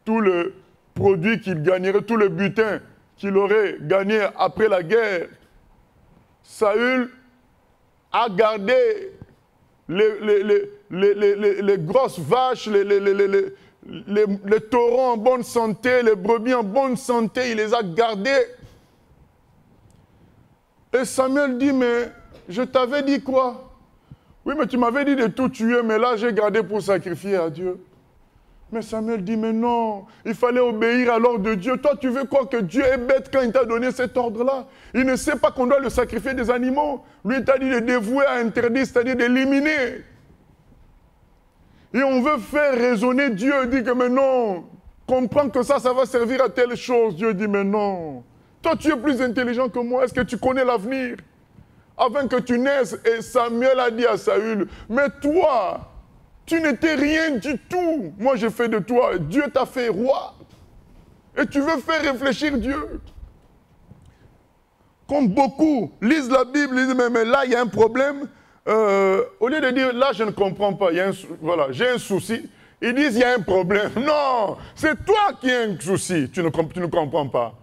tout le produit qu'il gagnerait, tout le butin qu'il aurait gagné après la guerre. Saül a gardé les grosses vaches, les taureaux en bonne santé, les brebis en bonne santé, il les a gardés. Et Samuel dit, mais je t'avais dit quoi? Oui, mais tu m'avais dit de tout tuer, mais là j'ai gardé pour sacrifier à Dieu. Mais Samuel dit, mais non, il fallait obéir à l'ordre de Dieu. Toi, tu veux quoi? Que Dieu est bête quand il t'a donné cet ordre-là? Il ne sait pas qu'on doit le sacrifier des animaux. Lui, il t'a dit de dévouer à interdire, c'est-à-dire d'éliminer. Et on veut faire raisonner Dieu. Il dit que, mais non, comprends que ça va servir à telle chose. Dieu dit, mais non. Toi, tu es plus intelligent que moi. Est-ce que tu connais l'avenir? Avant que tu naisses, et Samuel a dit à Saül, mais toi, tu n'étais rien du tout. Moi, j'ai fait de toi. Dieu t'a fait roi. Et tu veux faire réfléchir Dieu. Comme beaucoup lisent la Bible, ils disent, mais là, il y a un problème. Au lieu de dire, là, je ne comprends pas, voilà, j'ai un souci, ils disent, il y a un problème. Non, c'est toi qui as un souci, tu ne comprends pas.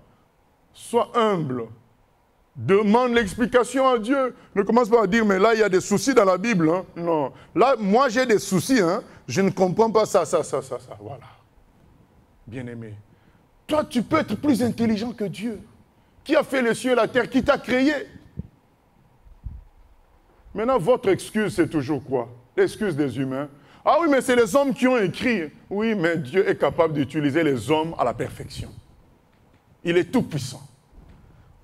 Sois humble. Demande l'explication à Dieu. Ne commence pas à dire, mais là, il y a des soucis dans la Bible. Hein. Non. Là, moi, j'ai des soucis. Hein. Je ne comprends pas ça. Voilà. Bien-aimé. Toi, tu peux être plus intelligent que Dieu. Qui a fait les cieux et la terre? Qui t'a créé? Maintenant, votre excuse, c'est toujours quoi? L'excuse des humains. Ah oui, mais c'est les hommes qui ont écrit. Oui, mais Dieu est capable d'utiliser les hommes à la perfection. Il est tout puissant.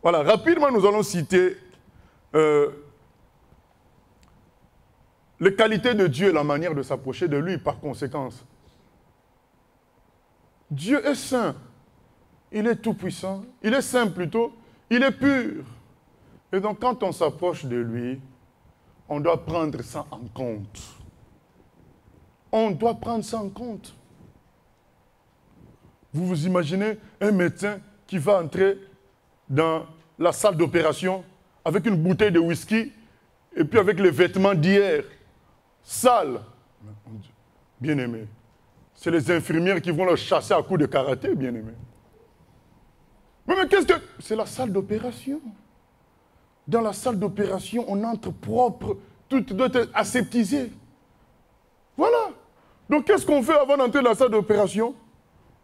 Voilà, rapidement, nous allons citer les qualités de Dieu et la manière de s'approcher de lui par conséquence. Dieu est saint. Il est tout puissant. Il est saint plutôt. Il est pur. Et donc, quand on s'approche de lui, on doit prendre ça en compte. On doit prendre ça en compte. Vous vous imaginez un médecin qui va entrer dans la salle d'opération avec une bouteille de whisky et puis avec les vêtements d'hier, sales. Bien-aimé, c'est les infirmières qui vont le chasser à coups de karaté, bien-aimé. Mais qu'est-ce que... C'est la salle d'opération. Dans la salle d'opération, on entre propre, tout doit être aseptisé. Voilà. Donc qu'est-ce qu'on fait avant d'entrer dans la salle d'opération?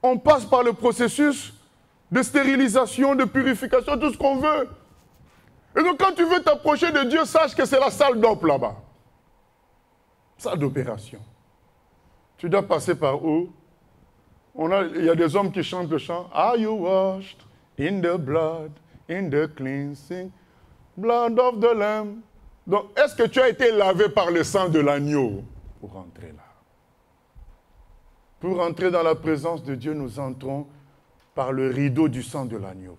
On passe par le processus de stérilisation, de purification, tout ce qu'on veut. Et donc quand tu veux t'approcher de Dieu, sache que c'est la salle d'op là-bas. Salle d'opération. Tu dois passer par où? Il y a des hommes qui chantent le chant. Are you washed in the blood, in the cleansing blood of the Lamb? Donc, est-ce que tu as été lavé par le sang de l'agneau pour rentrer là? Pour entrer dans la présence de Dieu, nous entrons par le rideau du sang de l'agneau.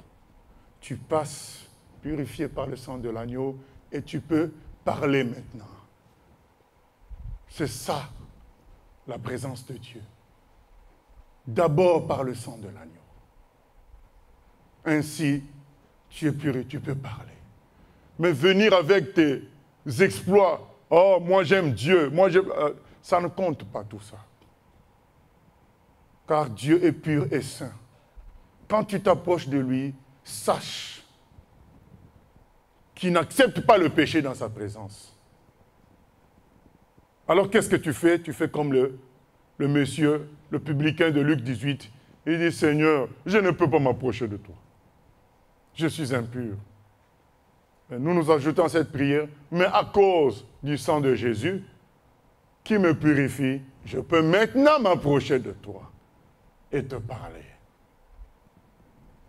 Tu passes purifié par le sang de l'agneau et tu peux parler maintenant. C'est ça, la présence de Dieu. D'abord par le sang de l'agneau. Ainsi, tu es pur et tu peux parler. Mais venir avec tes exploits, oh, moi j'aime Dieu, ça ne compte pas tout ça. Car Dieu est pur et saint. Quand tu t'approches de lui, sache qu'il n'accepte pas le péché dans sa présence. Alors qu'est-ce que tu fais? Tu fais comme le monsieur, le publicain de Luc 18. Il dit, Seigneur, je ne peux pas m'approcher de toi. Je suis impur. Et nous nous ajoutons à cette prière, mais à cause du sang de Jésus, qui me purifie, je peux maintenant m'approcher de toi et te parler.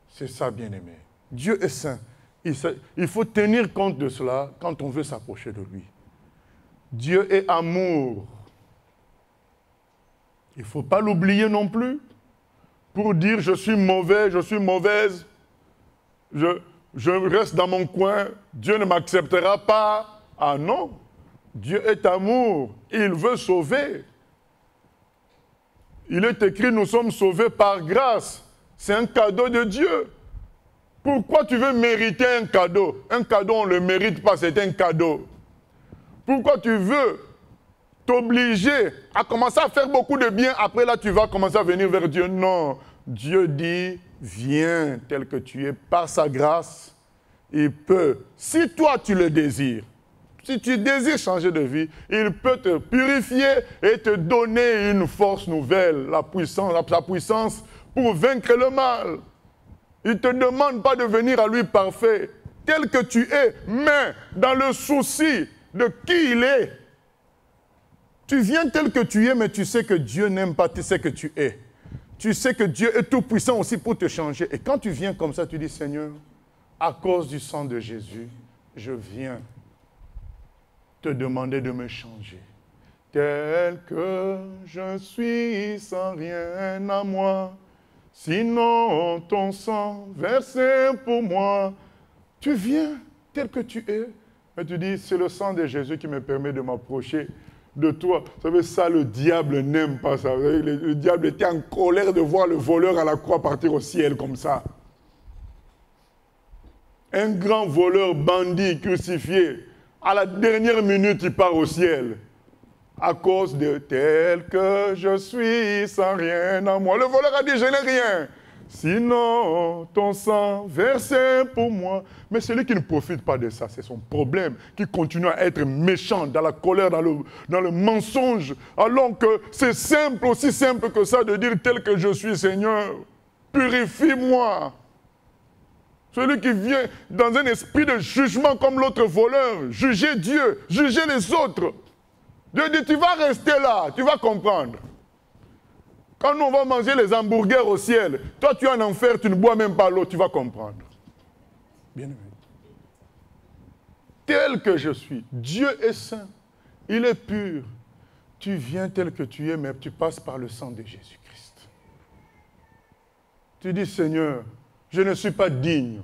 C'est ça, bien-aimé. Dieu est saint. Il faut tenir compte de cela quand on veut s'approcher de lui. Dieu est amour. Il ne faut pas l'oublier non plus. Pour dire je suis mauvais, je suis mauvaise, je reste dans mon coin, Dieu ne m'acceptera pas. Ah non, Dieu est amour, il veut sauver. Il est écrit, nous sommes sauvés par grâce. C'est un cadeau de Dieu. Pourquoi tu veux mériter un cadeau? Un cadeau, on ne le mérite pas, c'est un cadeau. Pourquoi tu veux t'obliger à commencer à faire beaucoup de bien, après là tu vas commencer à venir vers Dieu? Non, Dieu dit, viens tel que tu es, par sa grâce, il peut, si toi tu le désires, si tu désires changer de vie, il peut te purifier et te donner une force nouvelle, la puissance pour vaincre le mal. Il ne te demande pas de venir à lui parfait, tel que tu es, mais dans le souci de qui il est. Tu viens tel que tu es, mais tu sais que Dieu n'aime pas ce que tu es. Tu sais que Dieu est tout puissant aussi pour te changer. Et quand tu viens comme ça, tu dis, Seigneur, à cause du sang de Jésus, je viens te demander de me changer. Tel que je suis sans rien à moi, sinon ton sang versé pour moi. Tu viens tel que tu es, mais tu dis, c'est le sang de Jésus qui me permet de m'approcher de toi. Vous savez, ça, le diable n'aime pas ça. Vous savez, le diable était en colère de voir le voleur à la croix partir au ciel comme ça. Un grand voleur, bandit, crucifié, à la dernière minute, il part au ciel. À cause de tel que je suis, sans rien à moi. Le voleur a dit, je n'ai rien. Sinon, ton sang versé pour moi. Mais celui qui ne profite pas de ça, c'est son problème, qui continue à être méchant, dans la colère, dans le mensonge, alors que c'est simple, aussi simple que ça, de dire tel que je suis, Seigneur, purifie-moi. Celui qui vient dans un esprit de jugement comme l'autre voleur, juger Dieu, juger les autres. Dieu dit, tu vas rester là, tu vas comprendre. Quand nous on va manger les hamburgers au ciel, toi tu es en enfer, tu ne bois même pas l'eau, tu vas comprendre. Bien aimé. Tel que je suis, Dieu est saint, il est pur. Tu viens tel que tu es, mais tu passes par le sang de Jésus-Christ. Tu dis, Seigneur, je ne suis pas digne.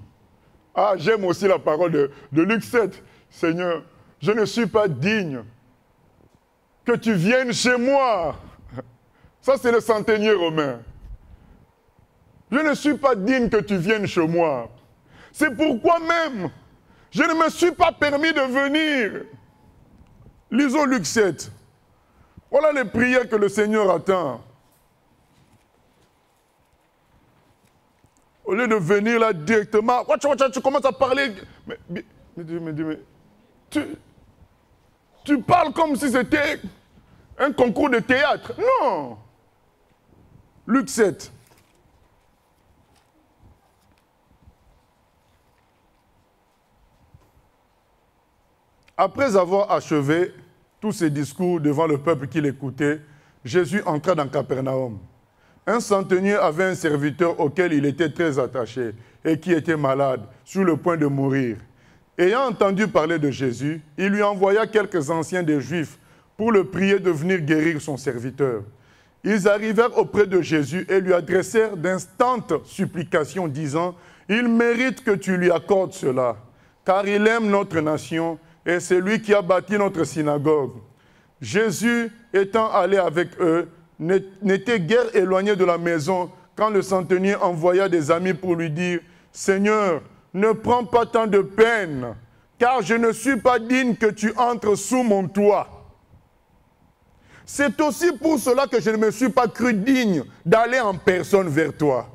Ah, j'aime aussi la parole de Luc 7. Seigneur, je ne suis pas digne que tu viennes chez moi. Ça, c'est le centenier romain. Je ne suis pas digne que tu viennes chez moi. C'est pourquoi même, je ne me suis pas permis de venir. Lisons Luc 7. Voilà les prières que le Seigneur attend. Au lieu de venir là directement, tu commences à parler. Mais tu parles comme si c'était un concours de théâtre. Non. Luc 7. Après avoir achevé tous ses discours devant le peuple qui l'écoutait, Jésus entra dans Capernaum. Un centenier avait un serviteur auquel il était très attaché et qui était malade, sur le point de mourir. Ayant entendu parler de Jésus, il lui envoya quelques anciens des Juifs pour le prier de venir guérir son serviteur. Ils arrivèrent auprès de Jésus et lui adressèrent d'instantes supplications, disant « Il mérite que tu lui accordes cela, car il aime notre nation et c'est lui qui a bâti notre synagogue. » Jésus, étant allé avec eux, n'était guère éloigné de la maison quand le centenier envoya des amis pour lui dire « Seigneur, ne prends pas tant de peine, car je ne suis pas digne que tu entres sous mon toit. » C'est aussi pour cela que je ne me suis pas cru digne d'aller en personne vers toi.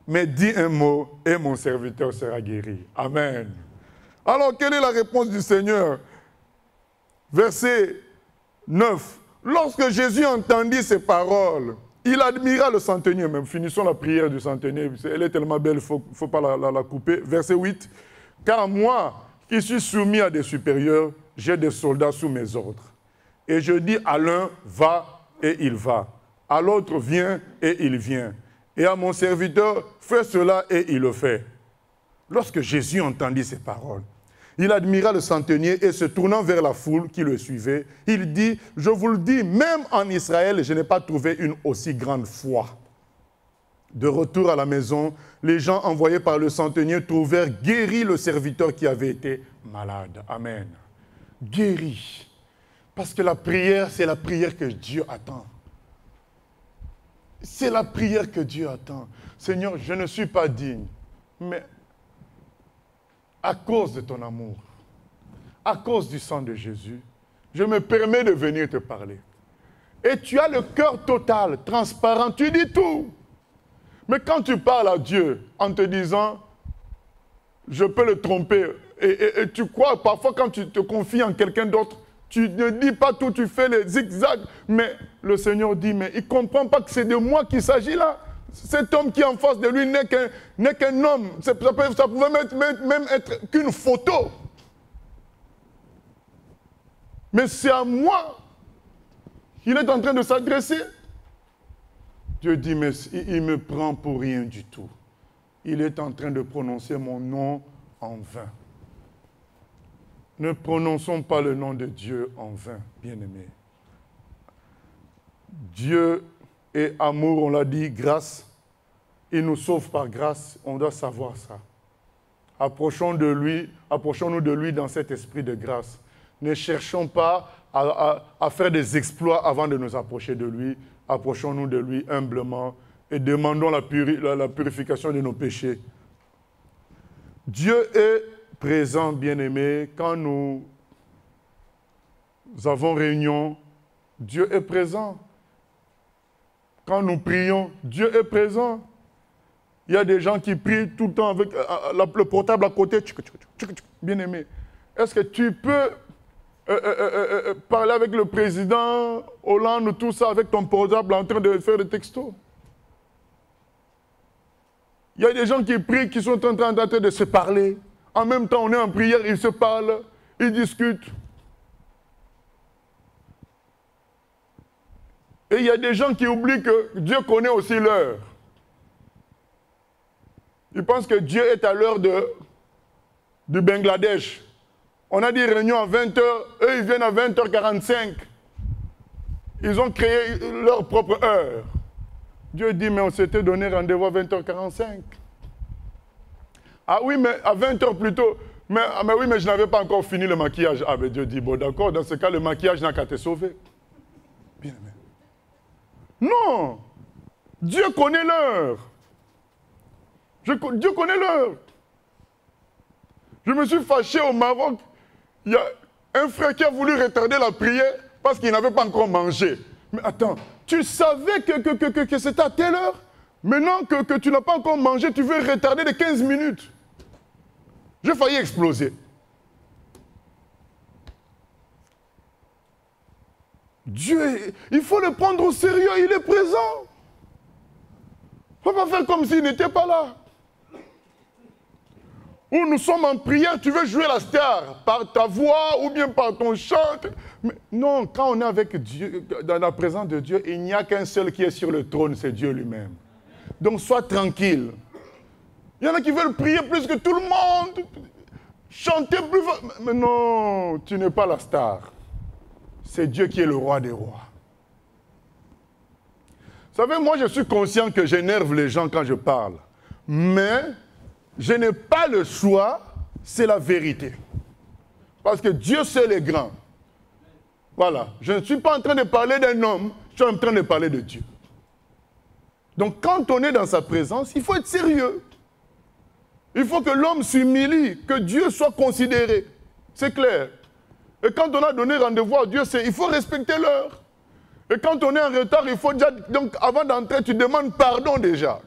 Mais dis un mot et mon serviteur sera guéri. Amen. Alors, quelle est la réponse du Seigneur? Verset 9. Lorsque Jésus entendit ces paroles, il admira le centenier. Même finissons la prière du centenier. Elle est tellement belle, il ne faut pas la couper. Verset 8. Car moi, qui suis soumis à des supérieurs, j'ai des soldats sous mes ordres. Et je dis à l'un, va, et il va. À l'autre, viens, et il vient. Et à mon serviteur, fais cela, et il le fait. Lorsque Jésus entendit ces paroles, il admira le centenier et se tournant vers la foule qui le suivait, il dit, je vous le dis, même en Israël, je n'ai pas trouvé une aussi grande foi. De retour à la maison, les gens envoyés par le centenier trouvèrent guéri le serviteur qui avait été malade. Amen. Guéri. Parce que la prière, c'est la prière que Dieu attend. C'est la prière que Dieu attend. Seigneur, je ne suis pas digne, mais à cause de ton amour, à cause du sang de Jésus, je me permets de venir te parler. Et tu as le cœur total, transparent, tu dis tout. Mais quand tu parles à Dieu en te disant, je peux le tromper, et tu crois, parfois quand tu te confies en quelqu'un d'autre, tu ne dis pas tout, tu fais les zigzags, mais le Seigneur dit, mais il ne comprend pas que c'est de moi qu'il s'agit là. Cet homme qui est en face de lui n'est qu'un homme. Ça pouvait même être qu'une photo. Mais c'est à moi qu'il est en train de s'adresser. Dieu dit, mais il me prend pour rien du tout. Il est en train de prononcer mon nom en vain. Ne prononçons pas le nom de Dieu en vain, bien-aimés. Dieu est amour, on l'a dit, grâce. Il nous sauve par grâce, on doit savoir ça. Approchons-nous de lui dans cet esprit de grâce. Ne cherchons pas à faire des exploits avant de nous approcher de lui. Approchons-nous de lui humblement et demandons la purification de nos péchés. Dieu est présent, bien-aimés, quand nous avons réunion, Dieu est présent. Quand nous prions, Dieu est présent. Il y a des gens qui prient tout le temps avec le portable à côté. Bien-aimé, est-ce que tu peux parler avec le président Hollande ou tout ça avec ton portable en train de faire des textos? Il y a des gens qui prient, qui sont en train de se parler. En même temps, on est en prière, ils se parlent, ils discutent. Et il y a des gens qui oublient que Dieu connaît aussi l'heure. Ils pensent que Dieu est à l'heure du Bangladesh. On a dit réunion à 20h, eux ils viennent à 20h45. Ils ont créé leur propre heure. Dieu dit, mais on s'était donné rendez-vous à 20h45. Ah oui, mais à 20h plus tôt. Mais oui, mais je n'avais pas encore fini le maquillage. Ah, mais Dieu dit, bon d'accord, dans ce cas, le maquillage n'a qu'à te sauver. Bien aimé. Non! Dieu connaît l'heure. Dieu connaît l'heure. Je me suis fâché au Maroc. Il y a un frère qui a voulu retarder la prière parce qu'il n'avait pas encore mangé. Mais attends, tu savais que c'était à telle heure? Maintenant que tu n'as pas encore mangé, tu veux retarder de 15 minutes. J'ai failli exploser. Dieu, il faut le prendre au sérieux, il est présent. Il ne faut pas faire comme s'il n'était pas là. Ou nous sommes en prière, tu veux jouer la star par ta voix ou bien par ton chant. Mais non, quand on est avec Dieu, dans la présence de Dieu, il n'y a qu'un seul qui est sur le trône, c'est Dieu lui-même. Donc sois tranquille. Il y en a qui veulent prier plus que tout le monde, chanter plus fort. Mais non, tu n'es pas la star. C'est Dieu qui est le roi des rois. Vous savez, moi je suis conscient que j'énerve les gens quand je parle. Mais je n'ai pas le choix, c'est la vérité. Parce que Dieu seul est grand. Voilà, je ne suis pas en train de parler d'un homme, je suis en train de parler de Dieu. Donc quand on est dans sa présence, il faut être sérieux. Il faut que l'homme s'humilie, que Dieu soit considéré. C'est clair. Et quand on a donné rendez-vous à Dieu, il faut respecter l'heure. Et quand on est en retard, il faut déjà... Donc avant d'entrer, tu demandes pardon déjà.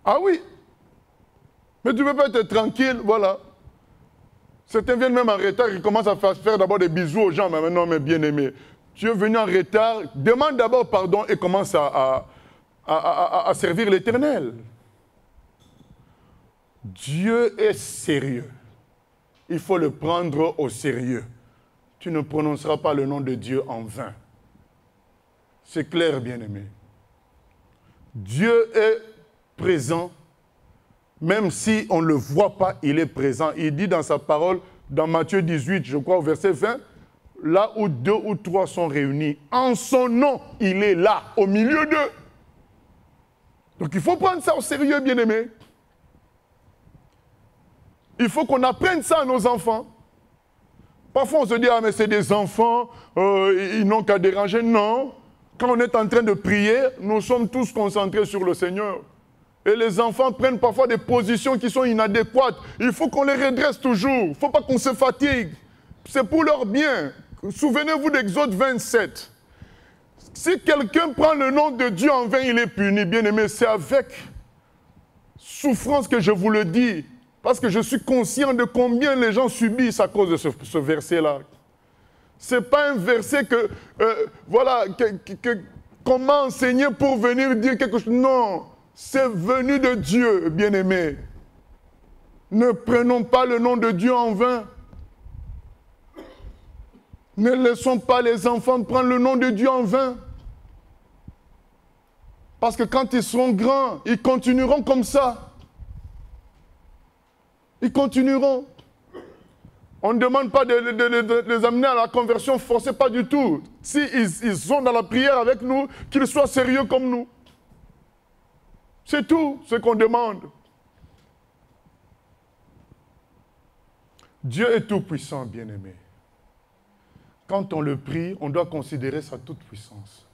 Ah oui. Mais tu ne peux pas être tranquille, voilà. Certains viennent même en retard, ils commencent à faire d'abord des bisous aux gens. Mais non, mais bien aimé, tu es venu en retard, demande d'abord pardon et commence à servir l'Éternel. Dieu est sérieux. Il faut le prendre au sérieux. Tu ne prononceras pas le nom de Dieu en vain. C'est clair, bien-aimé. Dieu est présent, même si on ne le voit pas, il est présent. Il dit dans sa parole, dans Matthieu 18, je crois au verset 20, là où 2 ou 3 sont réunis, en son nom, il est là, au milieu d'eux. Donc il faut prendre ça au sérieux, bien-aimé. Il faut qu'on apprenne ça à nos enfants. Parfois on se dit, ah mais c'est des enfants, ils n'ont qu'à déranger. Non, quand on est en train de prier, nous sommes tous concentrés sur le Seigneur. Et les enfants prennent parfois des positions qui sont inadéquates. Il faut qu'on les redresse toujours. Il ne faut pas qu'on se fatigue. C'est pour leur bien. Souvenez-vous d'Exode 27. Si quelqu'un prend le nom de Dieu en vain, il est puni. Bien-aimé, c'est avec souffrance que je vous le dis. Parce que je suis conscient de combien les gens subissent à cause de ce verset-là. Ce n'est pas un verset que, comment enseigner pour venir dire quelque chose. Non, c'est venu de Dieu, bien-aimé. Ne prenons pas le nom de Dieu en vain. Ne laissons pas les enfants prendre le nom de Dieu en vain. Parce que quand ils seront grands, ils continueront comme ça. Ils continueront. On ne demande pas de les amener à la conversion forcée, pas du tout. S'ils sont dans la prière avec nous, qu'ils soient sérieux comme nous. C'est tout ce qu'on demande. Dieu est tout-puissant, bien-aimé. Quand on le prie, on doit considérer sa toute-puissance.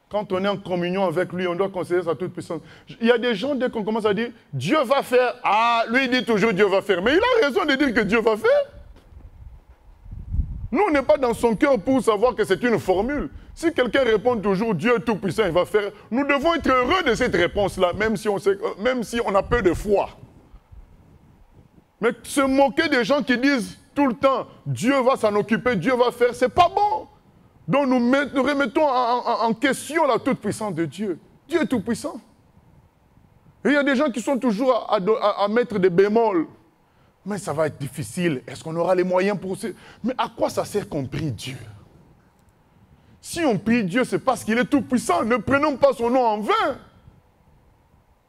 Quand on est en communion avec lui, on doit considérer sa toute-puissance. Il y a des gens, dès qu'on commence à dire, Dieu va faire, ah, lui il dit toujours Dieu va faire. Mais il a raison de dire que Dieu va faire. Nous, on n'est pas dans son cœur pour savoir que c'est une formule. Si quelqu'un répond toujours Dieu est tout-puissant, il va faire, nous devons être heureux de cette réponse-là, même si on a peu de foi. Mais se moquer des gens qui disent tout le temps, Dieu va s'en occuper, Dieu va faire, c'est pas bon. Donc nous remettons en question la toute-puissance de Dieu. Dieu est tout-puissant. Et il y a des gens qui sont toujours à mettre des bémols. Mais ça va être difficile. Est-ce qu'on aura les moyens pour ça? Mais à quoi ça sert qu'on prie Dieu? Si on prie Dieu, c'est parce qu'il est tout puissant. Ne prenons pas son nom en vain.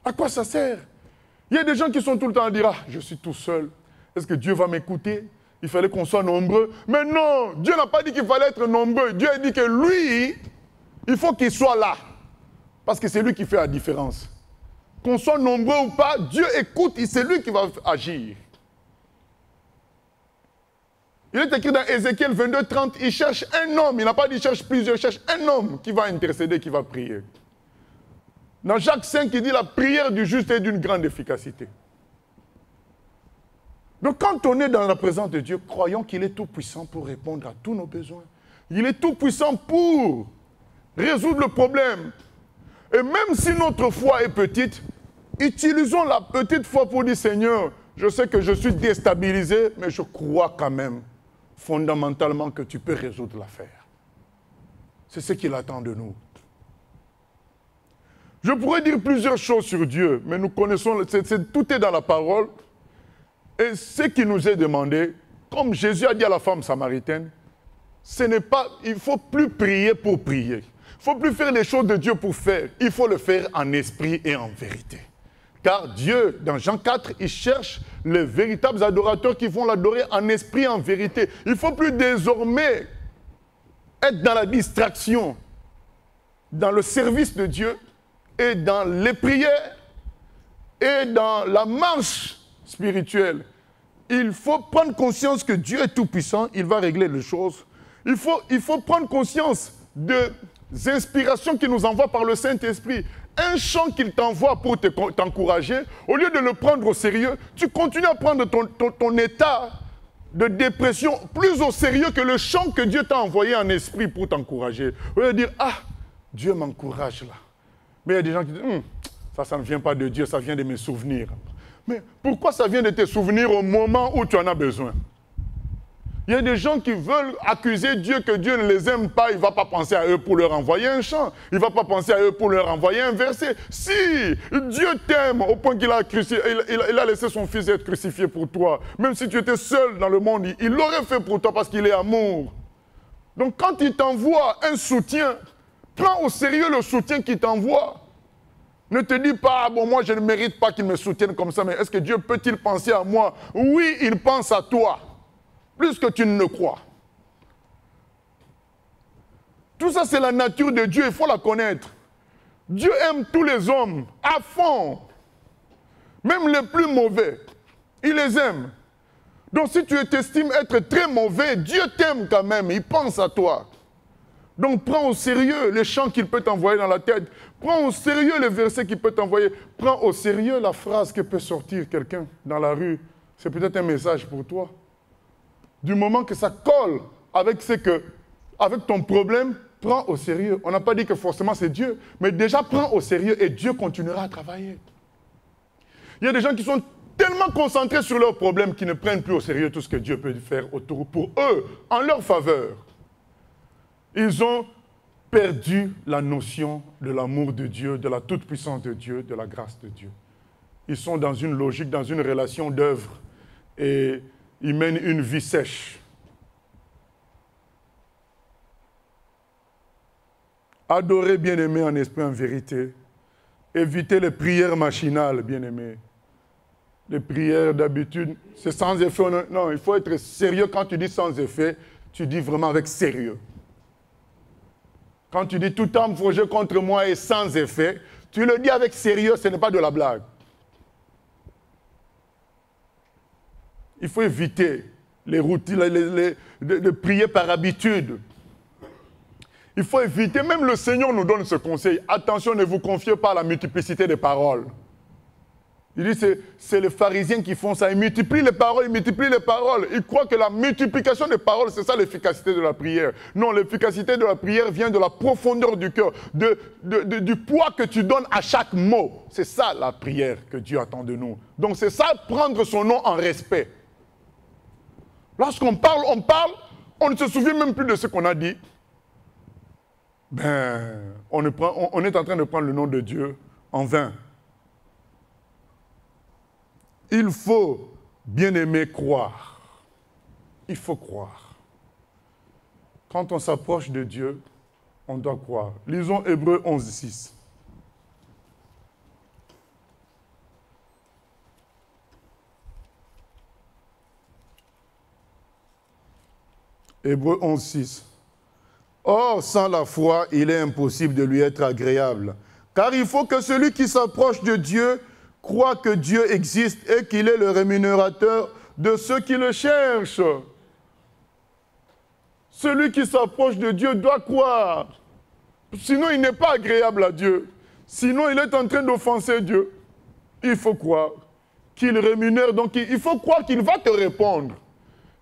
À quoi ça sert? Il y a des gens qui sont tout le temps à dire, ah, je suis tout seul. Est-ce que Dieu va m'écouter? Il fallait qu'on soit nombreux. Mais non, Dieu n'a pas dit qu'il fallait être nombreux. Dieu a dit que lui, il faut qu'il soit là. Parce que c'est lui qui fait la différence. Qu'on soit nombreux ou pas, Dieu écoute et c'est lui qui va agir. Il est écrit dans Ézéchiel 22, 30, il cherche un homme. Il n'a pas dit cherche plusieurs, il cherche un homme qui va intercéder, qui va prier. Dans Jacques 5, il dit la prière du juste est d'une grande efficacité. Donc quand on est dans la présence de Dieu, croyons qu'il est tout puissant pour répondre à tous nos besoins. Il est tout puissant pour résoudre le problème. Et même si notre foi est petite, utilisons la petite foi pour dire Seigneur, je sais que je suis déstabilisé, mais je crois quand même fondamentalement que tu peux résoudre l'affaire. C'est ce qu'il attend de nous. Je pourrais dire plusieurs choses sur Dieu, mais nous connaissons, tout est dans la parole. Et ce qui nous est demandé, comme Jésus a dit à la femme samaritaine, ce n'est pas, il ne faut plus prier pour prier. Il ne faut plus faire les choses de Dieu pour faire. Il faut le faire en esprit et en vérité. Car Dieu, dans Jean 4, il cherche les véritables adorateurs qui vont l'adorer en esprit et en vérité. Il ne faut plus désormais être dans la distraction, dans le service de Dieu et dans les prières et dans la marche spirituelle. Il faut prendre conscience que Dieu est tout-puissant, il va régler les choses. Il faut prendre conscience des inspirations qu'il nous envoie par le Saint-Esprit. Un chant qu'il t'envoie pour t'encourager, au lieu de le prendre au sérieux, tu continues à prendre ton état de dépression plus au sérieux que le chant que Dieu t'a envoyé en esprit pour t'encourager. Au lieu de dire, ah, Dieu m'encourage là. Mais il y a des gens qui disent, ça ne vient pas de Dieu, ça vient de mes souvenirs. Mais pourquoi ça vient de tes souvenirs au moment où tu en as besoin? Il y a des gens qui veulent accuser Dieu que Dieu ne les aime pas. Il ne va pas penser à eux pour leur envoyer un chant. Il ne va pas penser à eux pour leur envoyer un verset. Si Dieu t'aime au point qu'il a laissé son fils être crucifié pour toi, même si tu étais seul dans le monde, il l'aurait fait pour toi parce qu'il est amour. Donc quand il t'envoie un soutien, prends au sérieux le soutien qu'il t'envoie. Ne te dis pas, bon, moi je ne mérite pas qu'il me soutienne comme ça, mais est-ce que Dieu peut-il penser à moi? Oui, il pense à toi. Plus que tu ne le crois. Tout ça, c'est la nature de Dieu, il faut la connaître. Dieu aime tous les hommes à fond. Même les plus mauvais, il les aime. Donc si tu t'estimes être très mauvais, Dieu t'aime quand même, il pense à toi. Donc prends au sérieux les chants qu'il peut t'envoyer dans la tête. Prends au sérieux les versets qu'il peut t'envoyer. Prends au sérieux la phrase que peut sortir quelqu'un dans la rue. C'est peut-être un message pour toi. Du moment que ça colle avec ton problème, prends au sérieux. On n'a pas dit que forcément c'est Dieu, mais déjà prends au sérieux et Dieu continuera à travailler. Il y a des gens qui sont tellement concentrés sur leurs problèmes qu'ils ne prennent plus au sérieux tout ce que Dieu peut faire autour pour eux, en leur faveur. Ils ont perdu la notion de l'amour de Dieu, de la toute-puissance de Dieu, de la grâce de Dieu. Ils sont dans une logique, dans une relation d'œuvre et ils mènent une vie sèche. Adorez, bien-aimés, en esprit, en vérité. Évitez les prières machinales, bien-aimés. Les prières d'habitude, c'est sans effet. Non, il faut être sérieux. Quand tu dis sans effet, tu dis vraiment avec sérieux. Quand tu dis tout âme forgée contre moi est sans effet, tu le dis avec sérieux, ce n'est pas de la blague. Il faut éviter les routines, de prier par habitude. Il faut éviter, même le Seigneur nous donne ce conseil. Attention, ne vous confiez pas à la multiplicité des paroles. Il dit, c'est les pharisiens qui font ça. Ils multiplient les paroles, ils multiplient les paroles. Ils croient que la multiplication des paroles, c'est ça l'efficacité de la prière. Non, l'efficacité de la prière vient de la profondeur du cœur, du poids que tu donnes à chaque mot. C'est ça la prière que Dieu attend de nous. Donc c'est ça, prendre son nom en respect. Lorsqu'on parle, on ne se souvient même plus de ce qu'on a dit. Ben, on est en train de prendre le nom de Dieu en vain. Il faut, bien aimer, croire. Il faut croire. Quand on s'approche de Dieu, on doit croire. Lisons Hébreux 11, 6. Hébreux 11, 6. Or, sans la foi, il est impossible de lui être agréable. Car il faut que celui qui s'approche de Dieu croit que Dieu existe et qu'il est le rémunérateur de ceux qui le cherchent. Celui qui s'approche de Dieu doit croire. Sinon, il n'est pas agréable à Dieu. Sinon, il est en train d'offenser Dieu. Il faut croire qu'il rémunère. Donc, il faut croire qu'il va te répondre.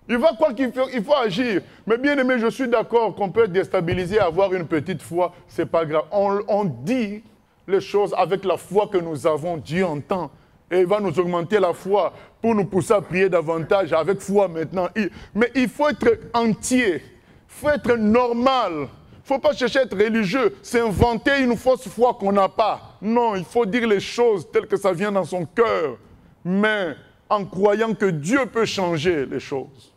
Il va croire qu'il faut agir. Mais bien aimé, je suis d'accord qu'on peut être déstabilisé, avoir une petite foi. Ce n'est pas grave. On dit les choses avec la foi que nous avons. Dieu entend. Et il va nous augmenter la foi pour nous pousser à prier davantage avec foi maintenant. Mais il faut être entier. Il faut être normal. Il ne faut pas chercher à être religieux. C'est inventer une fausse foi qu'on n'a pas. Non, il faut dire les choses telles que ça vient dans son cœur. Mais en croyant que Dieu peut changer les choses.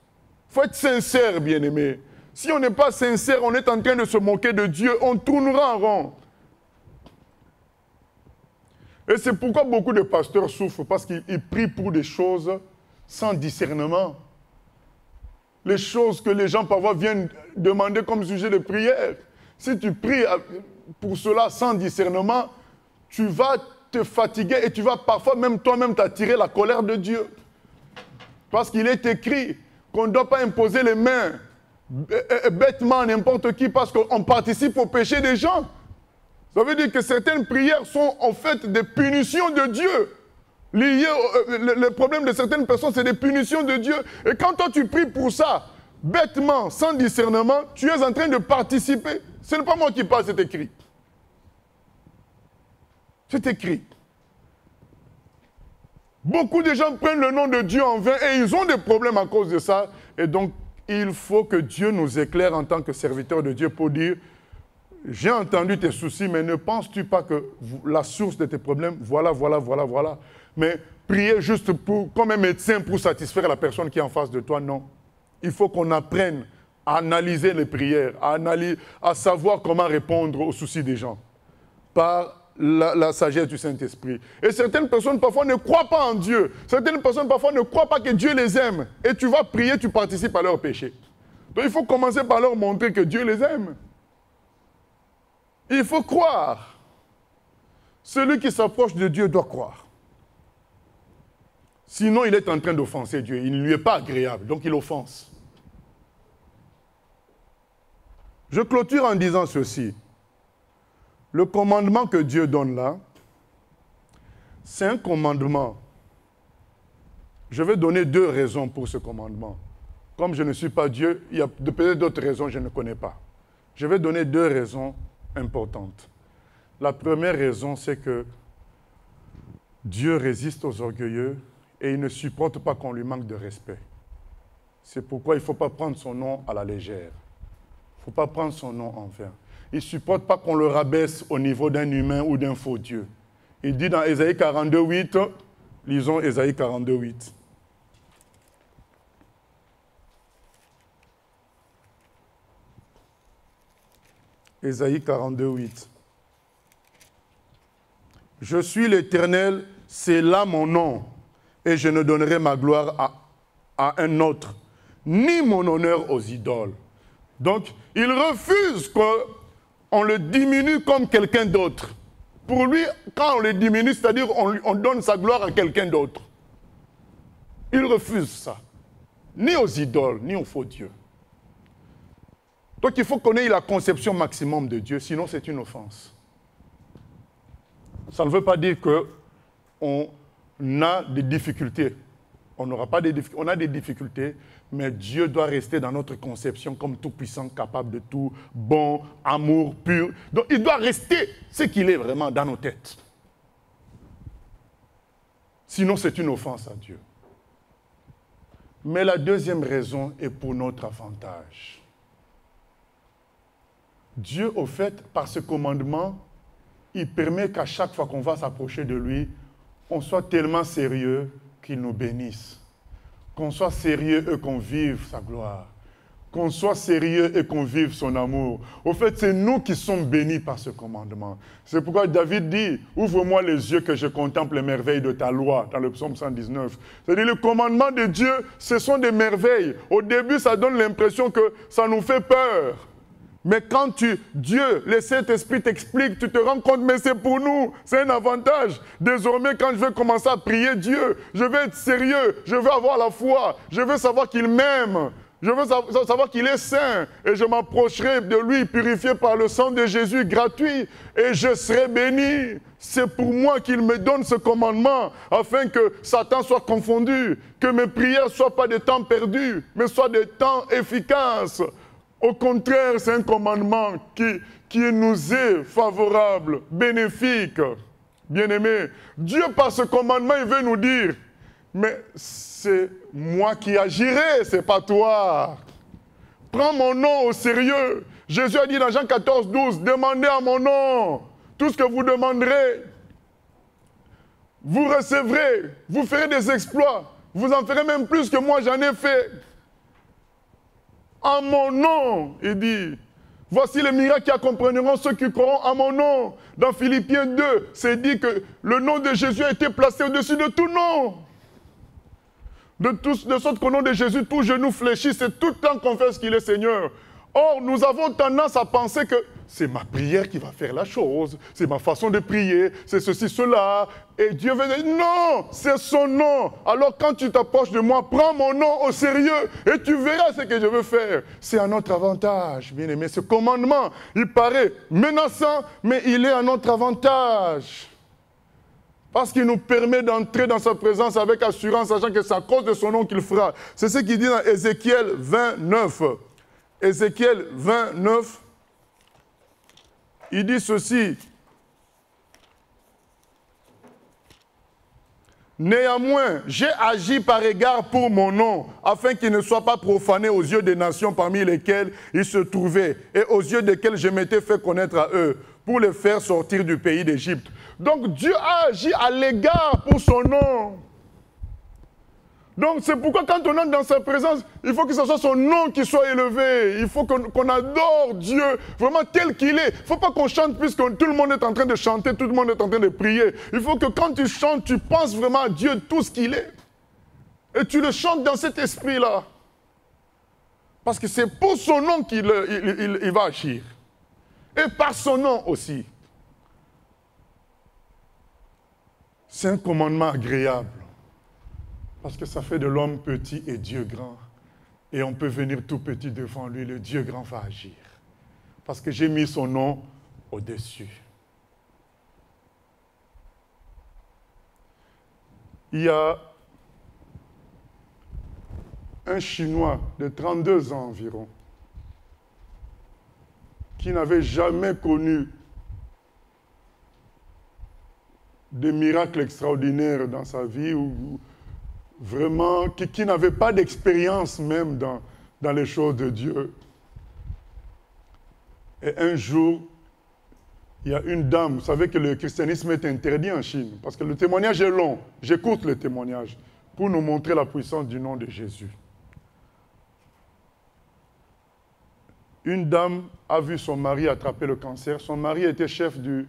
Il faut être sincère, bien-aimé. Si on n'est pas sincère, on est en train de se moquer de Dieu, on tournera en rond. Et c'est pourquoi beaucoup de pasteurs souffrent, parce qu'ils prient pour des choses sans discernement. Les choses que les gens parfois viennent demander comme sujet de prière. Si tu pries pour cela sans discernement, tu vas te fatiguer et tu vas parfois même toi-même t'attirer la colère de Dieu. Parce qu'il est écrit qu'on ne doit pas imposer les mains bêtement à n'importe qui parce qu'on participe au péché des gens. Ça veut dire que certaines prières sont en fait des punitions de Dieu. Le problème de certaines personnes, c'est des punitions de Dieu. Et quand toi tu pries pour ça, bêtement, sans discernement, tu es en train de participer. Ce n'est pas moi qui parle, c'est écrit. C'est écrit. Beaucoup de gens prennent le nom de Dieu en vain et ils ont des problèmes à cause de ça. Et donc, il faut que Dieu nous éclaire en tant que serviteur de Dieu pour dire « J'ai entendu tes soucis, mais ne penses-tu pas que la source de tes problèmes, voilà. » Mais prier juste comme un médecin pour satisfaire la personne qui est en face de toi, non. Il faut qu'on apprenne à analyser les prières, à savoir comment répondre aux soucis des gens. Par la sagesse du Saint-Esprit. Et certaines personnes parfois ne croient pas en Dieu. Certaines personnes parfois ne croient pas que Dieu les aime. Et tu vas prier, tu participes à leur péché. Donc il faut commencer par leur montrer que Dieu les aime. Il faut croire. Celui qui s'approche de Dieu doit croire. Sinon, il est en train d'offenser Dieu. Il ne lui est pas agréable, donc il offense. Je clôture en disant ceci. Le commandement que Dieu donne là, c'est un commandement. Je vais donner 2 raisons pour ce commandement. Comme je ne suis pas Dieu, il y a peut-être d'autres raisons que je ne connais pas. Je vais donner 2 raisons importantes. La première raison, c'est que Dieu résiste aux orgueilleux et il ne supporte pas qu'on lui manque de respect. C'est pourquoi il ne faut pas prendre son nom à la légère. Il ne faut pas prendre son nom en vain. Il ne supporte pas qu'on le rabaisse au niveau d'un humain ou d'un faux Dieu. Il dit dans Ésaïe 42, 8, lisons Ésaïe 42, 8. Ésaïe 42, 8. Je suis l'Éternel, c'est là mon nom, et je ne donnerai ma gloire à un autre, ni mon honneur aux idoles. Donc, il refuse qu'on le diminue comme quelqu'un d'autre. Pour lui, quand on le diminue, c'est-à-dire on donne sa gloire à quelqu'un d'autre. Il refuse ça. Ni aux idoles, ni aux faux dieux. Donc il faut qu'on ait la conception maximum de Dieu, sinon c'est une offense. Ça ne veut pas dire qu'on a des difficultés. On n'aura pas des difficultés. On a des difficultés, mais Dieu doit rester dans notre conception comme tout-puissant, capable de tout, bon, amour, pur. Donc il doit rester ce qu'il est vraiment dans nos têtes. Sinon c'est une offense à Dieu. Mais la deuxième raison est pour notre avantage. Dieu, au fait, par ce commandement, il permet qu'à chaque fois qu'on va s'approcher de lui, on soit tellement sérieux qu'il nous bénisse. Qu'on soit sérieux et qu'on vive sa gloire. Qu'on soit sérieux et qu'on vive son amour. Au fait, c'est nous qui sommes bénis par ce commandement. C'est pourquoi David dit, ouvre-moi les yeux que je contemple les merveilles de ta loi, dans le psaume 119. C'est-à-dire, le commandement de Dieu, ce sont des merveilles. Au début, ça donne l'impression que ça nous fait peur. Mais quand Dieu, le Saint-Esprit t'explique, tu te rends compte, mais c'est pour nous, c'est un avantage. Désormais, quand je vais commencer à prier Dieu, je vais être sérieux, je vais avoir la foi, je veux savoir qu'il m'aime. Je veux savoir qu'il est saint et je m'approcherai de lui purifié par le sang de Jésus gratuit et je serai béni. C'est pour moi qu'il me donne ce commandement afin que Satan soit confondu, que mes prières ne soient pas des temps perdus, mais soient des temps efficaces. Au contraire, c'est un commandement qui nous est favorable, bénéfique. Bien-aimé, Dieu par ce commandement, il veut nous dire, mais c'est moi qui agirai, c'est pas toi. Prends mon nom au sérieux. Jésus a dit dans Jean 14, 12, demandez à mon nom. Tout ce que vous demanderez, vous recevrez. Vous ferez des exploits. Vous en ferez même plus que moi j'en ai fait. En mon nom, il dit. Voici les miracles qui accompagneront ceux qui croiront en mon nom. Dans Philippiens 2, c'est dit que le nom de Jésus a été placé au-dessus de tout nom. De sorte qu'au nom de Jésus, tout genou fléchit, c'est tout le temps qu'on fait ce qu'il est Seigneur. Or, nous avons tendance à penser que c'est ma prière qui va faire la chose, c'est ma façon de prier, c'est ceci, cela. Et Dieu veut dire, non, c'est son nom. Alors quand tu t'approches de moi, prends mon nom au sérieux et tu verras ce que je veux faire. C'est à notre avantage, bien aimé. Ce commandement, il paraît menaçant, mais il est à notre avantage. Parce qu'il nous permet d'entrer dans sa présence avec assurance, sachant que c'est à cause de son nom qu'il fera. C'est ce qu'il dit dans Ézéchiel 29. Ézéchiel 29, il dit ceci. Néanmoins, j'ai agi par égard pour mon nom, afin qu'il ne soit pas profané aux yeux des nations parmi lesquelles il se trouvait, et aux yeux desquelles je m'étais fait connaître à eux, pour les faire sortir du pays d'Égypte. Donc Dieu a agi à l'égard pour son nom. Donc c'est pourquoi quand on entre dans sa présence, il faut que ce soit son nom qui soit élevé. Il faut qu'on adore Dieu vraiment tel qu'il est. Il ne faut pas qu'on chante puisque tout le monde est en train de chanter, tout le monde est en train de prier. Il faut que quand tu chantes, tu penses vraiment à Dieu tout ce qu'il est. Et tu le chantes dans cet esprit-là. Parce que c'est pour son nom qu'il va agir. Et par son nom aussi. C'est un commandement agréable. Parce que ça fait de l'homme petit et Dieu grand. Et on peut venir tout petit devant lui, le Dieu grand va agir. Parce que j'ai mis son nom au-dessus. Il y a un Chinois de 32 ans environ, qui n'avait jamais connu de miracles extraordinaires dans sa vie, ou vraiment, qui n'avait pas d'expérience même dans les choses de Dieu. Et un jour, il y a une dame, vous savez que le christianisme est interdit en Chine, parce que le témoignage est long, j'écoute le témoignage, pour nous montrer la puissance du nom de Jésus. Une dame a vu son mari attraper le cancer. Son mari était chef du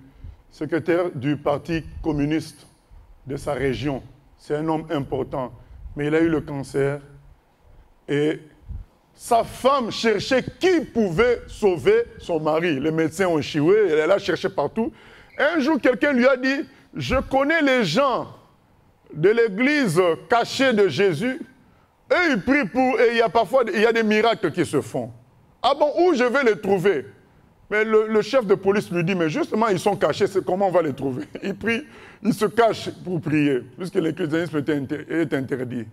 secrétaire du parti communiste de sa région. C'est un homme important. Mais il a eu le cancer. Et sa femme cherchait qui pouvait sauver son mari. Les médecins ont échoué, elle a cherché partout. Un jour, quelqu'un lui a dit, je connais les gens de l'église cachée de Jésus. Et ils prient pour, et il y a des miracles qui se font. Ah bon, où je vais les trouver? Mais le chef de police lui dit, mais justement, ils sont cachés, comment on va les trouver? Il prie, il se cache pour prier, puisque le christianisme est interdit.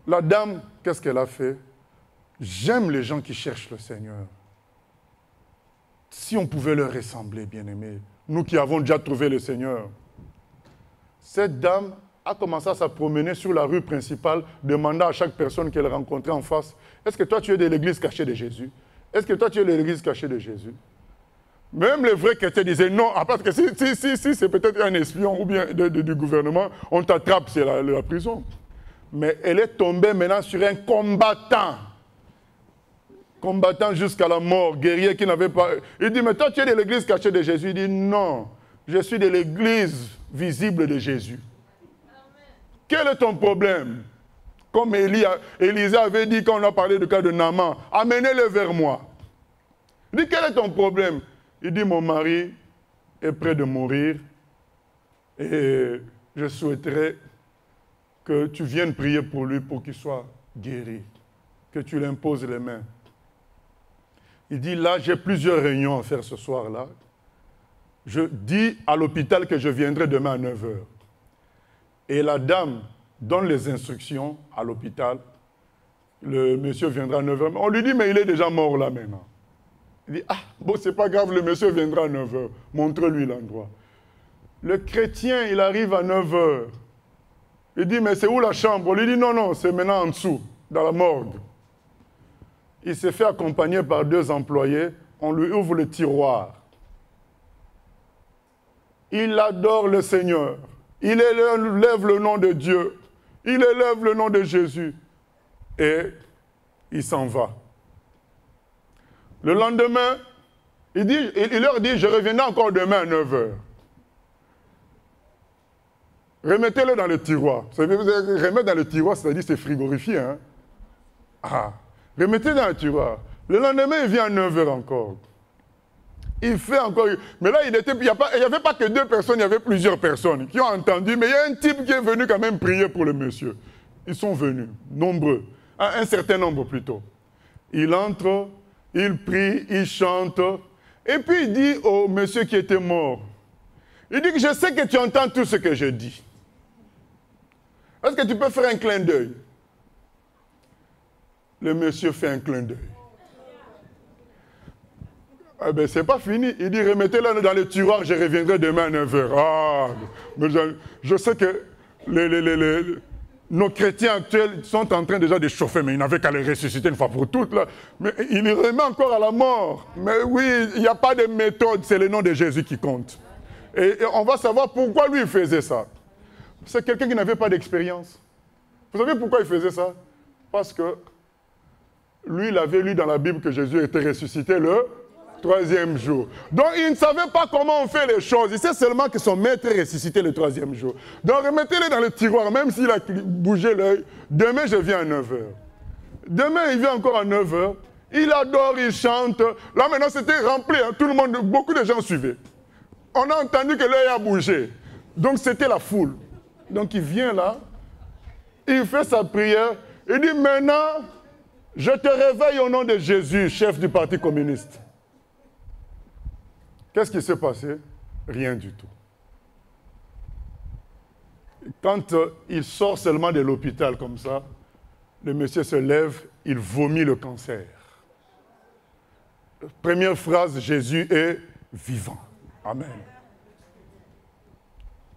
La dame, qu'est-ce qu'elle a fait? J'aime les gens qui cherchent le Seigneur. Si on pouvait leur ressembler, bien-aimés, nous qui avons déjà trouvé le Seigneur. Cette dame a commencé à se promener sur la rue principale, demandant à chaque personne qu'elle rencontrait en face, est-ce que toi tu es de l'église cachée de Jésus? Est-ce que toi tu es de l'église cachée de Jésus? Même les vrais chrétiens disaient non, parce que si c'est peut-être un espion ou bien du gouvernement, on t'attrape, c'est la prison. Mais elle est tombée maintenant sur un combattant. Combattant jusqu'à la mort, guerrier qui n'avait pas... Il dit, mais toi tu es de l'église cachée de Jésus. Il dit, non, je suis de l'église visible de Jésus. Quel est ton problème? Comme Élisée avait dit quand on a parlé du cas de Naaman, amenez-le vers moi. Il dit, quel est ton problème? Il dit, mon mari est près de mourir et je souhaiterais que tu viennes prier pour lui pour qu'il soit guéri, que tu lui imposes les mains. Il dit, là, j'ai plusieurs réunions à faire ce soir-là. Je dis à l'hôpital que je viendrai demain à 9h. Et la dame donne les instructions à l'hôpital. Le monsieur viendra à 9h. On lui dit, mais il est déjà mort là maintenant. Il dit, ah, bon, c'est pas grave, le monsieur viendra à 9h. Montre-lui l'endroit. Le chrétien, il arrive à 9h. Il dit, mais c'est où la chambre? On lui dit, non, non, c'est maintenant en dessous, dans la morgue. Il s'est fait accompagner par 2 employés. On lui ouvre le tiroir. Il adore le Seigneur. Il élève le nom de Dieu. Il élève le nom de Jésus. Et il s'en va. Le lendemain, il leur dit, je reviendrai encore demain à 9h. Remettez-le dans le tiroir. Remettre dans le tiroir, c'est-à-dire c'est frigorifié. Hein? Ah, remettez dans le tiroir. Le lendemain, il vient à 9h encore. Il fait encore... Mais là, il n'y avait pas que 2 personnes, il y avait plusieurs personnes qui ont entendu. Mais il y a un type qui est venu quand même prier pour le monsieur. Ils sont venus, nombreux. Un certain nombre plutôt. Il entre, il prie, il chante. Et puis il dit au monsieur qui était mort, il dit que je sais que tu entends tout ce que je dis. Est-ce que tu peux faire un clin d'œil? Le monsieur fait un clin d'œil. Eh bien, c'est pas fini. Il dit, remettez-le dans le tiroir, je reviendrai demain à 9h. Ah, mais je sais que nos chrétiens actuels sont en train déjà de chauffer, mais ils n'avaient qu'à les ressusciter une fois pour toutes. Là. Mais il les remet encore à la mort. Mais oui, il n'y a pas de méthode, c'est le nom de Jésus qui compte. Et on va savoir pourquoi lui il faisait ça. C'est quelqu'un qui n'avait pas d'expérience. Vous savez pourquoi il faisait ça? Parce que lui, il avait lu dans la Bible que Jésus était ressuscité le 3e jour. Donc, il ne savait pas comment on fait les choses. Il sait seulement que son maître est ressuscité le 3e jour. Donc, remettez-le dans le tiroir, même s'il a bougé l'œil. Demain, je viens à 9h. Demain, il vient encore à 9h. Il adore, il chante. Là, maintenant, c'était rempli. Hein. Tout le monde, beaucoup de gens suivaient. On a entendu que l'œil a bougé. Donc, c'était la foule. Donc, il vient là. Il fait sa prière. Il dit, maintenant, je te réveille au nom de Jésus, chef du Parti communiste. Qu'est-ce qui s'est passé? Rien du tout. Quand il sort seulement de l'hôpital comme ça, le monsieur se lève, il vomit le cancer. Première phrase, Jésus est vivant. Amen.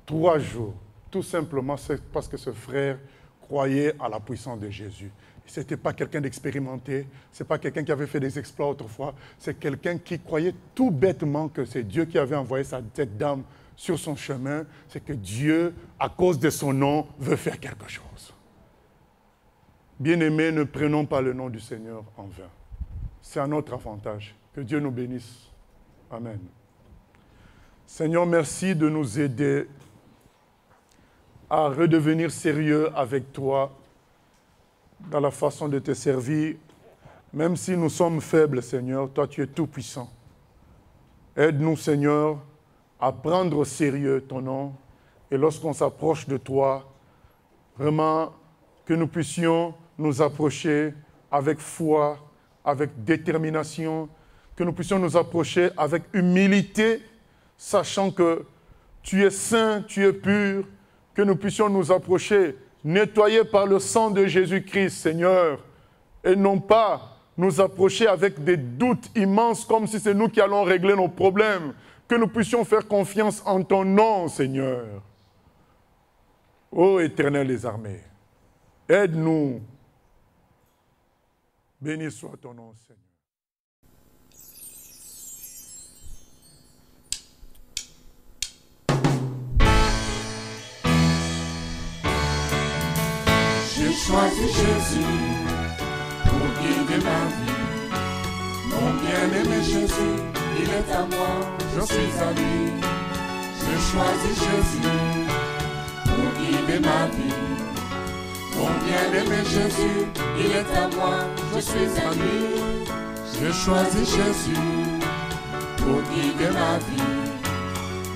3 jours, tout simplement, c'est parce que ce frère croyait à la puissance de Jésus. Ce n'était pas quelqu'un d'expérimenté, ce n'est pas quelqu'un qui avait fait des exploits autrefois, c'est quelqu'un qui croyait tout bêtement que c'est Dieu qui avait envoyé cette dame sur son chemin, c'est que Dieu, à cause de son nom, veut faire quelque chose. Bien-aimés, ne prenons pas le nom du Seigneur en vain. C'est à notre avantage. Que Dieu nous bénisse. Amen. Seigneur, merci de nous aider à redevenir sérieux avec toi dans la façon de te servir. Même si nous sommes faibles, Seigneur, toi tu es tout puissant. Aide-nous, Seigneur, à prendre au sérieux ton nom. Et lorsqu'on s'approche de toi, vraiment que nous puissions nous approcher avec foi, avec détermination, que nous puissions nous approcher avec humilité, sachant que tu es saint, tu es pur, que nous puissions nous approcher nettoyés par le sang de Jésus-Christ, Seigneur, et non pas nous approcher avec des doutes immenses comme si c'est nous qui allons régler nos problèmes, que nous puissions faire confiance en ton nom, Seigneur. Ô Éternel des armées, aide-nous. Béni soit ton nom, Seigneur. choisi Jésus pour guider ma vie. Mon bien-aimé Jésus, il est à moi, je suis à lui. J'ai choisi Jésus pour guider ma vie. Mon bien-aimé Jésus, il est à moi, je suis à lui. J'ai choisi Jésus pour guider ma vie.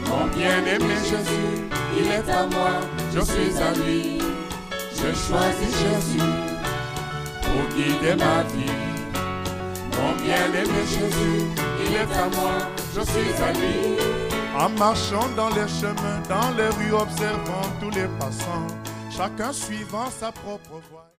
Mon bien-aimé Jésus, il est à moi, je suis à lui. J'ai choisi Jésus pour guider ma vie. Mon bien-aimé Jésus, il est à moi, je suis à lui. En marchant dans les chemins, dans les rues, observant tous les passants, chacun suivant sa propre voie.